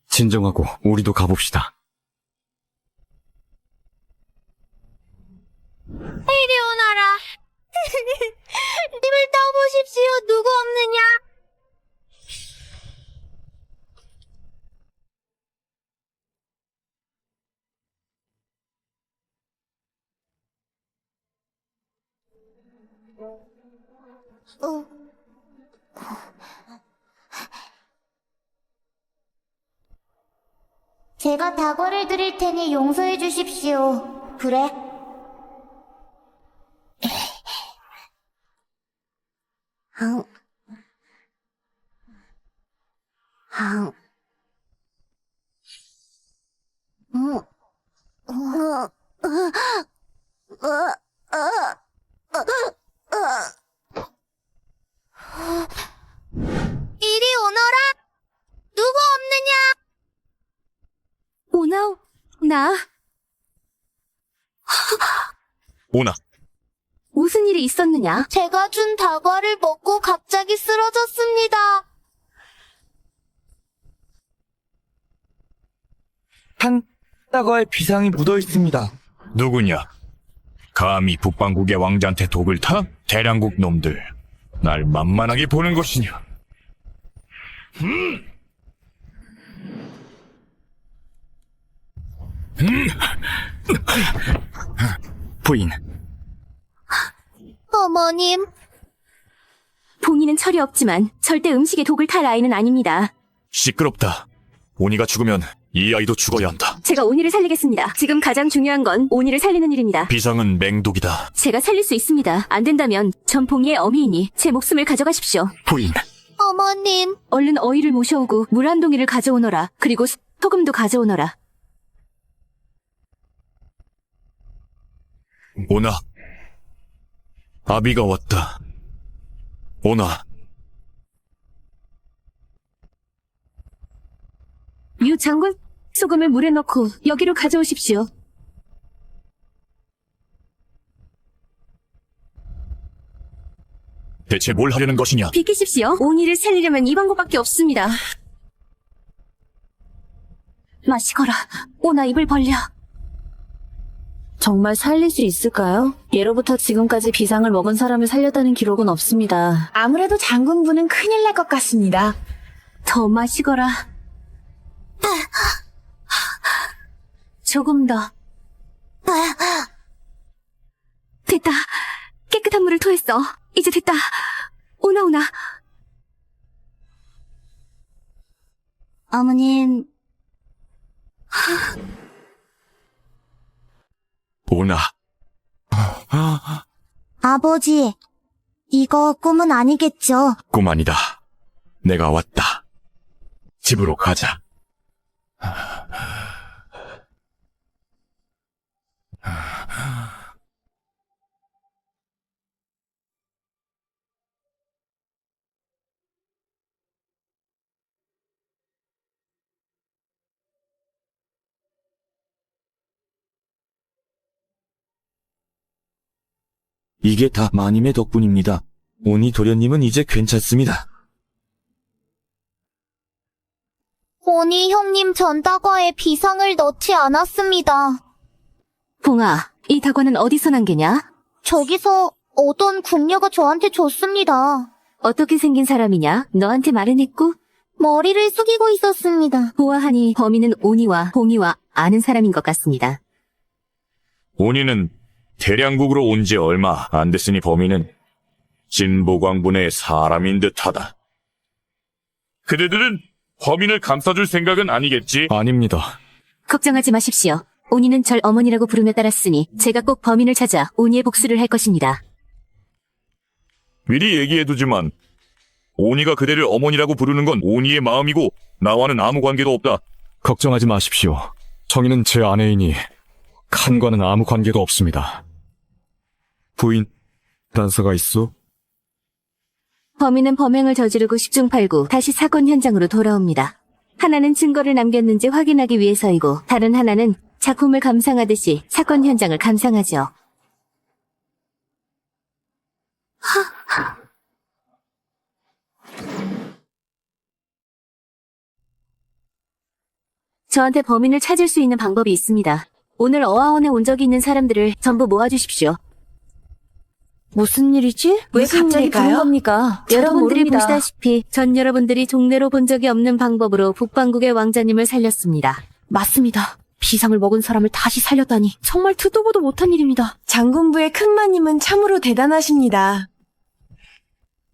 진정하고 우리도 가봅시다. 이리 오너라. 님을 떠보십시오. 누구 없느냐? 제가 다과를 드릴 테니 용서해 주십시오. 그래? 이리 오너라. 누구 없느냐? 오나, 오나, 무슨 일이 있었느냐? 제가 준 다과를 먹고 갑자기 쓰러졌습니다. 다과에 비상이 묻어 있습니다. 누구냐? 감히 북방국의 왕자한테 독을 타? 대량국 놈들, 날 만만하게 보는 것이냐? 부인, 어머님. 본인은 철이 없지만 절대 음식에 독을 탈 아이는 아닙니다. 시끄럽다. 오니가 죽으면 이 아이도 죽어야 한다. 제가 오니를 살리겠습니다. 지금 가장 중요한 건 오니를 살리는 일입니다. 비상은 맹독이다. 제가 살릴 수 있습니다. 안 된다면 전 봉이의 어미이니 제 목숨을 가져가십시오. 부인. 어머님. 얼른 어이를 모셔오고 물 한 동이를 가져오너라. 그리고 소금도 가져오너라. 오나, 아비가 왔다. 오나. 유 장군, 소금을 물에 넣고 여기로 가져오십시오. 대체 뭘 하려는 것이냐? 비키십시오. 오니를 살리려면 이 방법밖에 없습니다. 마시거라. 오나 입을 벌려. 정말 살릴 수 있을까요? 예로부터 지금까지 비상을 먹은 사람을 살렸다는 기록은 없습니다. 아무래도 장군부는 큰일 날 것 같습니다. 더 마시거라. 조금 더. 됐다. 깨끗한 물을 토했어. 이제 됐다. 오나. 어머님. 오나. 아버지. 이거 꿈은 아니겠죠? 꿈 아니다. 내가 왔다. 집으로 가자. 이게 다 마님의 덕분입니다. 오니 도련님은 이제 괜찮습니다. 보니 형님 전 다과에 비상을 넣지 않았습니다. 봉아, 이 다과는 어디서 난 게냐? 저기서 어떤 궁녀가 저한테 줬습니다. 어떻게 생긴 사람이냐? 너한테 말은 했고? 머리를 숙이고 있었습니다. 보아하니 범인은 오니와 봉이와 아는 사람인 것 같습니다. 온이는 대량국으로 온 지 얼마 안 됐으니 범인은 진보광분의 사람인 듯하다. 그대들은 범인을 감싸줄 생각은 아니겠지? 아닙니다. 걱정하지 마십시오. 오니는 절 어머니라고 부르며 따랐으니 제가 꼭 범인을 찾아 오니의 복수를 할 것입니다. 미리 얘기해두지만 온이가 그대를 어머니라고 부르는 건 온이의 마음이고 나와는 아무 관계도 없다. 걱정하지 마십시오. 정희는 제 아내이니 칸과는 아무 관계도 없습니다. 부인, 단서가 있어? 범인은 범행을 저지르고 10중 8구 다시 사건 현장으로 돌아옵니다. 하나는 증거를 남겼는지 확인하기 위해서이고 다른 하나는 작품을 감상하듯이 사건 현장을 감상하죠. 저한테 범인을 찾을 수 있는 방법이 있습니다. 오늘 어하원에 온 적이 있는 사람들을 전부 모아주십시오. 무슨 일이지? 왜 갑자기 부른 겁니까? 저도 여러분들이 모릅니다. 보시다시피 전 여러분들이 종래로 본 적이 없는 방법으로 북방국의 왕자님을 살렸습니다. 맞습니다. 비상을 먹은 사람을 다시 살렸다니 정말 듣도 보도 못한 일입니다. 장군부의 큰마님은 참으로 대단하십니다.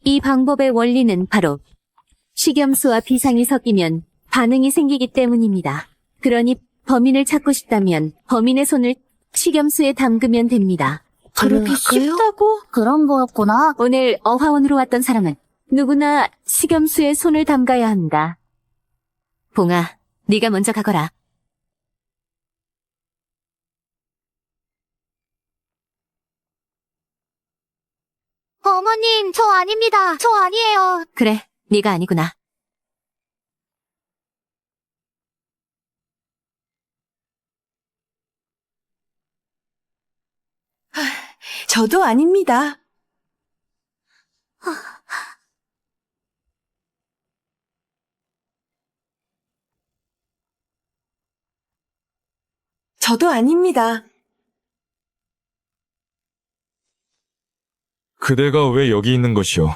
이 방법의 원리는 바로 식염수와 비상이 섞이면 반응이 생기기 때문입니다. 그러니 범인을 찾고 싶다면 범인의 손을 식염수에 담그면 됩니다. 그렇게 쉽다고? 그런 거였구나. 오늘 어화원으로 왔던 사람은 누구나 식염수에 손을 담가야 한다. 봉아, 네가 먼저 가거라. 어머님, 저 아닙니다. 저 아니에요. 그래, 네가 아니구나. 저도 아닙니다. 저도 아닙니다. 그대가 왜 여기 있는 것이오?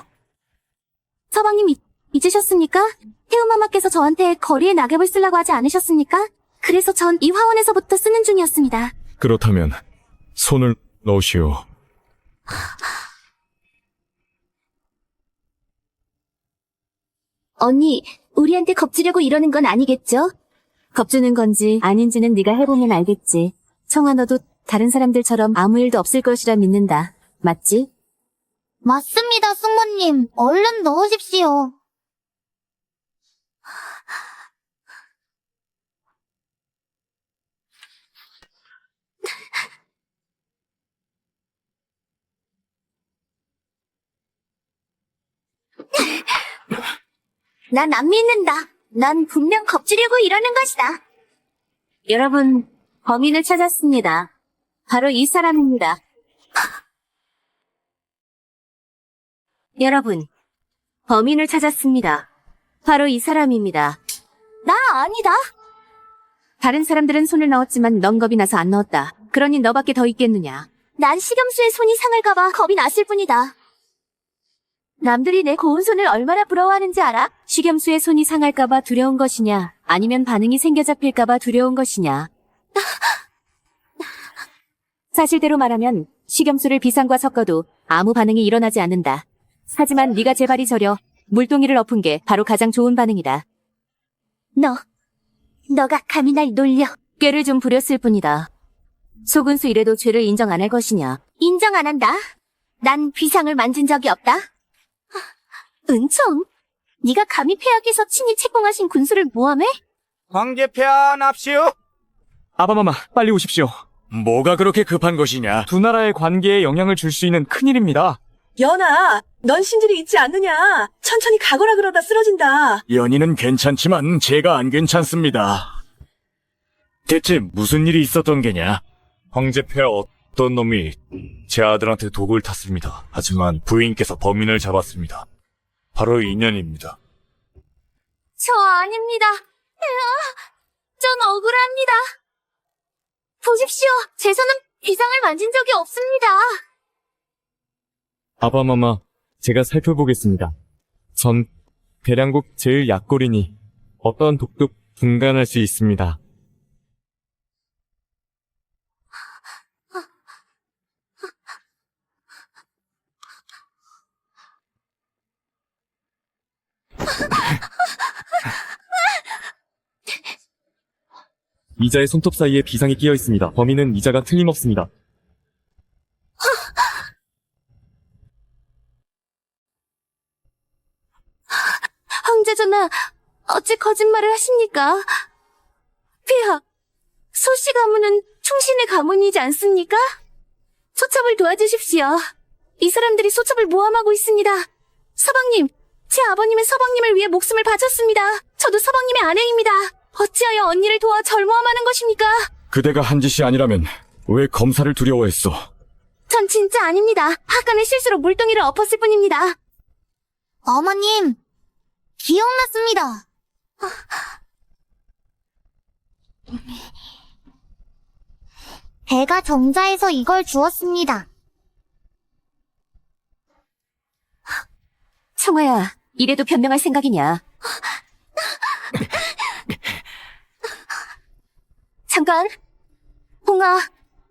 서방님 잊으셨습니까? 태우마마께서 저한테 거리에 낙엽을 쓰라고 하지 않으셨습니까? 그래서 전 이 화원에서부터 쓰는 중이었습니다. 그렇다면 손을 넣으시오. 언니, 우리한테 겁주려고 이러는 건 아니겠죠? 겁주는 건지 아닌지는 네가 해보면 알겠지. 청아 너도 다른 사람들처럼 아무 일도 없을 것이라 믿는다. 맞지? 맞습니다, 숙모님. 얼른 넣으십시오. 난 안 믿는다. 난 분명 겁주려고 이러는 것이다. 여러분, 범인을 찾았습니다. 바로 이 사람입니다. 여러분, 범인을 찾았습니다. 바로 이 사람입니다. 나 아니다. 다른 사람들은 손을 넣었지만 넌 겁이 나서 안 넣었다. 그러니 너밖에 더 있겠느냐. 난 식염수에 손이 상할까봐 겁이 났을 뿐이다. 남들이 내 고운 손을 얼마나 부러워하는지 알아? 식염수에 손이 상할까봐 두려운 것이냐, 아니면 반응이 생겨 잡힐까봐 두려운 것이냐. 사실대로 말하면 식염수를 비상과 섞어도 아무 반응이 일어나지 않는다. 하지만 네가 제 발이 저려 물동이를 엎은 게 바로 가장 좋은 반응이다. 너가 감히 날 놀려. 꾀를 좀 부렸을 뿐이다. 소근수 이래도 죄를 인정 안 할 것이냐. 인정 안 한다. 난 비상을 만진 적이 없다. 은총, 네가 감히 폐하께서 친히 책봉하신 군수를 모함해? 황제폐하 납시오. 아바마마, 빨리 오십시오. 뭐가 그렇게 급한 것이냐? 두 나라의 관계에 영향을 줄 수 있는 큰일입니다. 연아, 넌 신들이 있지 않느냐? 천천히 가거라 그러다 쓰러진다. 연희는 괜찮지만 제가 안 괜찮습니다. 대체 무슨 일이 있었던 게냐? 황제폐하 어떤 놈이 제 아들한테 독을 탔습니다. 하지만 부인께서 범인을 잡았습니다. 바로 인연입니다. 저 아닙니다. 전 억울합니다. 보십시오. 제 손은 비상을 만진 적이 없습니다. 아바마마, 제가 살펴보겠습니다. 전 대량국 제일 약골이니 어떠한 독도 분간할 수 있습니다. 이자의 손톱 사이에 비상이 끼어 있습니다. 범인은 이자가 틀림없습니다. 황제 전하, 어찌 거짓말을 하십니까? 폐하, 소씨 가문은 충신의 가문이지 않습니까? 소첩을 도와주십시오. 이 사람들이 소첩을 모함하고 있습니다. 서방님, 제 아버님은 서방님을 위해 목숨을 바쳤습니다. 저도 서방님의 아내입니다. 어찌하여 언니를 도와 절 모함하는 것입니까? 그대가 한 짓이 아니라면 왜 검사를 두려워했소? 전 진짜 아닙니다. 하간의 실수로 물동이를 엎었을 뿐입니다. 어머님, 기억났습니다. 배가 정자에서 이걸 주었습니다. 청아야, 이래도 변명할 생각이냐? 잠깐. 홍아,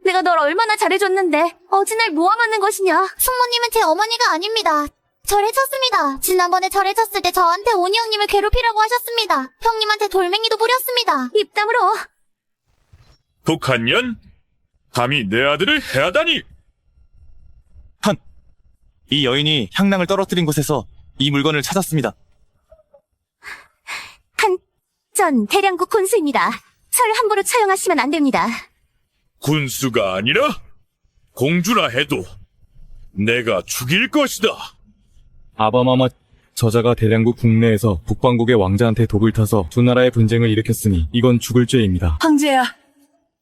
내가 널 얼마나 잘해줬는데 어찌 날 모함하는 것이냐? 숙모님은 제 어머니가 아닙니다. 절 해쳤습니다. 지난번에 절 해쳤을 때 저한테 오니 형님을 괴롭히라고 하셨습니다. 형님한테 돌멩이도 뿌렸습니다. 입 다물어. 북한년? 감히 내 아들을 해하다니! 이 여인이 향락을 떨어뜨린 곳에서 이 물건을 찾았습니다. 전 대량국 군수입니다. 절 함부로 처형하시면 안 됩니다. 군수가 아니라 공주라 해도 내가 죽일 것이다. 아바마마, 저자가 대량국 국내에서 북방국의 왕자한테 독을 타서 두 나라의 분쟁을 일으켰으니 이건 죽을 죄입니다. 황제야,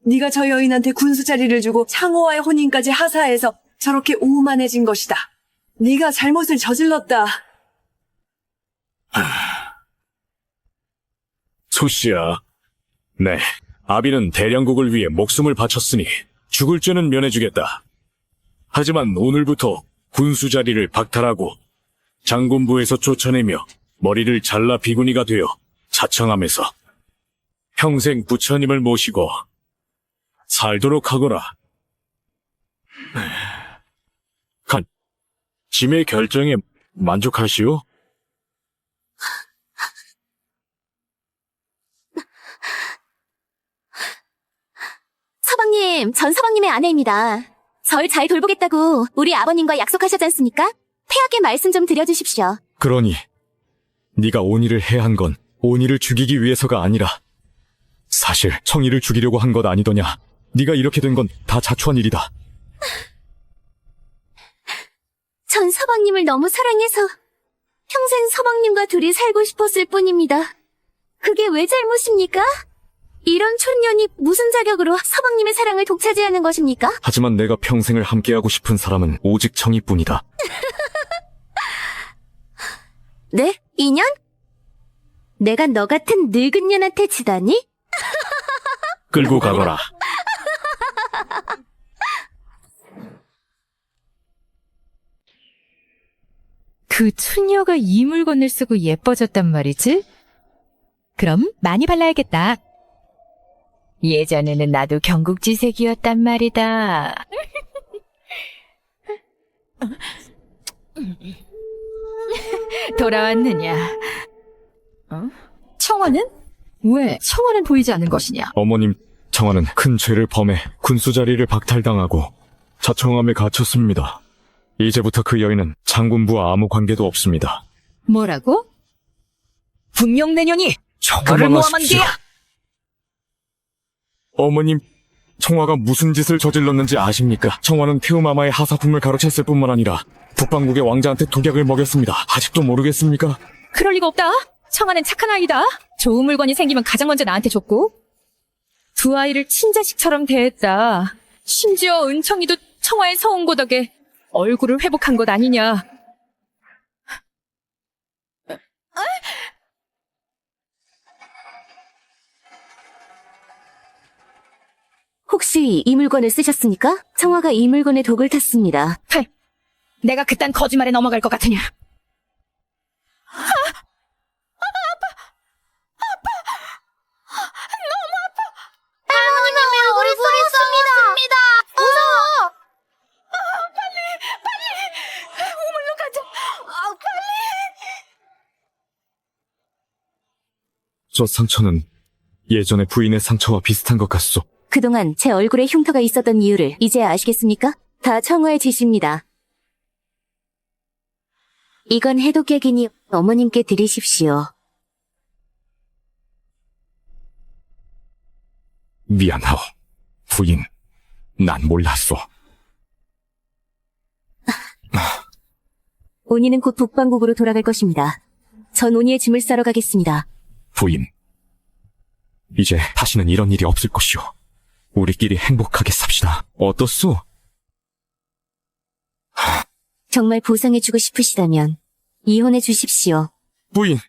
네가 저 여인한테 군수 자리를 주고 창호와의 혼인까지 하사해서 저렇게 오만해진 것이다. 네가 잘못을 저질렀다. 소씨야. 네, 아비는 대량국을 위해 목숨을 바쳤으니 죽을 죄는 면해주겠다. 하지만 오늘부터 군수 자리를 박탈하고 장군부에서 쫓아내며 머리를 잘라 비구니가 되어 자청함에서 평생 부처님을 모시고 살도록 하거라. 짐의 결정에 만족하시오? 서방님, 전 서방님의 아내입니다. 절 잘 돌보겠다고 우리 아버님과 약속하셨지 않습니까? 폐하께 말씀 좀 드려주십시오. 그러니 네가 온이를 해한 건 온이를 죽이기 위해서가 아니라 사실 청이를 죽이려고 한 것 아니더냐. 네가 이렇게 된 건 다 자초한 일이다. 전 서방님을 너무 사랑해서 평생 서방님과 둘이 살고 싶었을 뿐입니다. 그게 왜 잘못입니까? 이런 촌년이 무슨 자격으로 서방님의 사랑을 독차지하는 것입니까? 하지만 내가 평생을 함께하고 싶은 사람은 오직 청이뿐이다. 네? 인연? 내가 너 같은 늙은 년한테 지다니? 끌고 가거라. 그 추녀가 이 물건을 쓰고 예뻐졌단 말이지? 그럼 많이 발라야겠다. 예전에는 나도 경국지색이었단 말이다. 돌아왔느냐? 청아는? 왜 청아는 보이지 않는 것이냐? 어머님, 청아는 큰 죄를 범해 군수 자리를 박탈당하고 자청함에 갇혔습니다. 이제부터 그 여인은 장군부와 아무 관계도 없습니다. 뭐라고? 분명 내년이 청아를 모함한 그만하십시오. 게야! 어머님, 청화가 무슨 짓을 저질렀는지 아십니까? 청화는 태우마마의 하사품을 가로챘을 뿐만 아니라 북방국의 왕자한테 독약을 먹였습니다. 아직도 모르겠습니까? 그럴 리가 없다. 청아는 착한 아이다. 좋은 물건이 생기면 가장 먼저 나한테 줬고 두 아이를 친자식처럼 대했다. 심지어 은청이도 청아의 서운고 덕에 얼굴을 회복한 것 아니냐. 혹시 이 물건을 쓰셨습니까? 청아가 이 물건에 독을 탔습니다. 내가 그딴 거짓말에 넘어갈 것 같으냐? 할머니는 우리 소리습니다. 무서워. 저 상처는 예전의 부인의 상처와 비슷한 것 같소. 그동안 제 얼굴에 흉터가 있었던 이유를 이제 아시겠습니까? 다 청아의 짓입니다. 이건 해독약이니 어머님께 드리십시오. 미안하오. 부인, 난 몰랐소. 오니는 곧 북방국으로 돌아갈 것입니다. 전 오니의 짐을 싸러 가겠습니다. 부인, 이제 다시는 이런 일이 없을 것이오. 우리끼리 행복하게 삽시다. 어떻소? 정말 보상해주고 싶으시다면 이혼해 주십시오. 부인,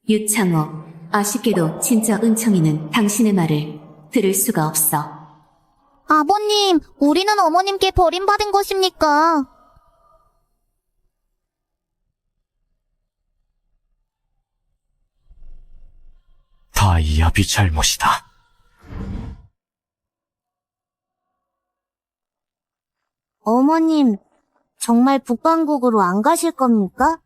유창호, 아쉽게도 진짜 은청이는 당신의 말을 들을 수가 없어. 아버님, 우리는 어머님께 버림받은 것입니까? 다 이 아비 잘못이다. 어머님, 정말 북방국으로 안 가실 겁니까?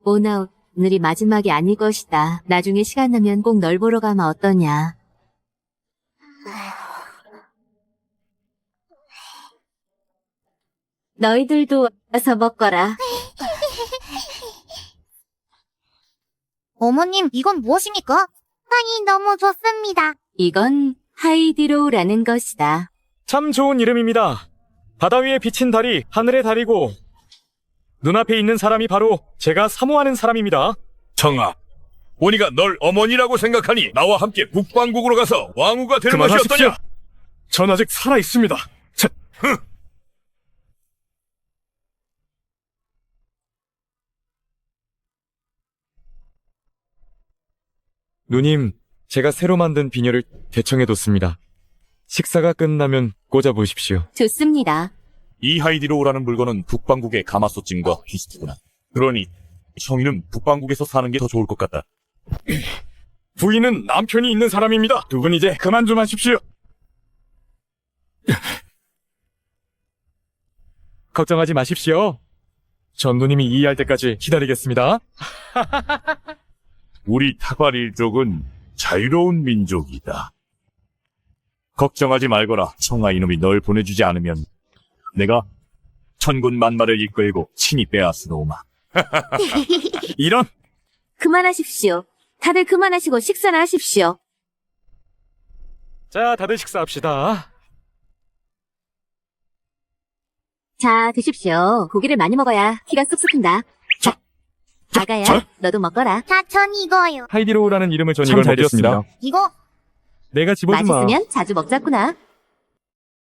오나 오늘이 마지막이 아닐 것이다. 나중에 시간 나면 꼭 널 보러 가면 어떠냐. 너희들도 와서 먹거라. 어머님, 이건 무엇입니까? 향이 너무 좋습니다. 이건 하이디로우라는 것이다. 참 좋은 이름입니다. 바다 위에 비친 달이 하늘의 달이고 눈앞에 있는 사람이 바로 제가 사모하는 사람입니다. 청아, 오니가 널 어머니라고 생각하니 나와 함께 북방국으로 가서 왕후가 되는 것이 그만하십시오. 어떠냐? 전 아직 살아 있습니다. 누님, 제가 새로 만든 비녀를 대청해뒀습니다. 식사가 끝나면 꽂아보십시오. 좋습니다. 이 하이디로우라는 물건은 북방국의 가마솥찜과 비슷하구나. 그러니 청이는 북방국에서 사는 게 더 좋을 것 같다. 부인은 남편이 있는 사람입니다. 두 분 이제 그만 좀 하십시오. 걱정하지 마십시오. 전 누님이 이해할 때까지 기다리겠습니다. 우리 타바릴족은 자유로운 민족이다. 걱정하지 말거라. 청아 이놈이 널 보내주지 않으면 내가 천군 만마를 이끌고 친히 빼앗으노마. 이런! 그만하십시오. 다들 그만하시고 식사나 하십시오. 자, 다들 식사합시다. 자, 드십시오. 고기를 많이 먹어야 키가 쑥쑥 큰다. 아가야, 너도 먹거라. 전 이거요. 하이디로우라는 이름을 전 참 이걸 잘 먹였습니다. 이거 내가 집어주마. 맛있으면 자주 먹자꾸나.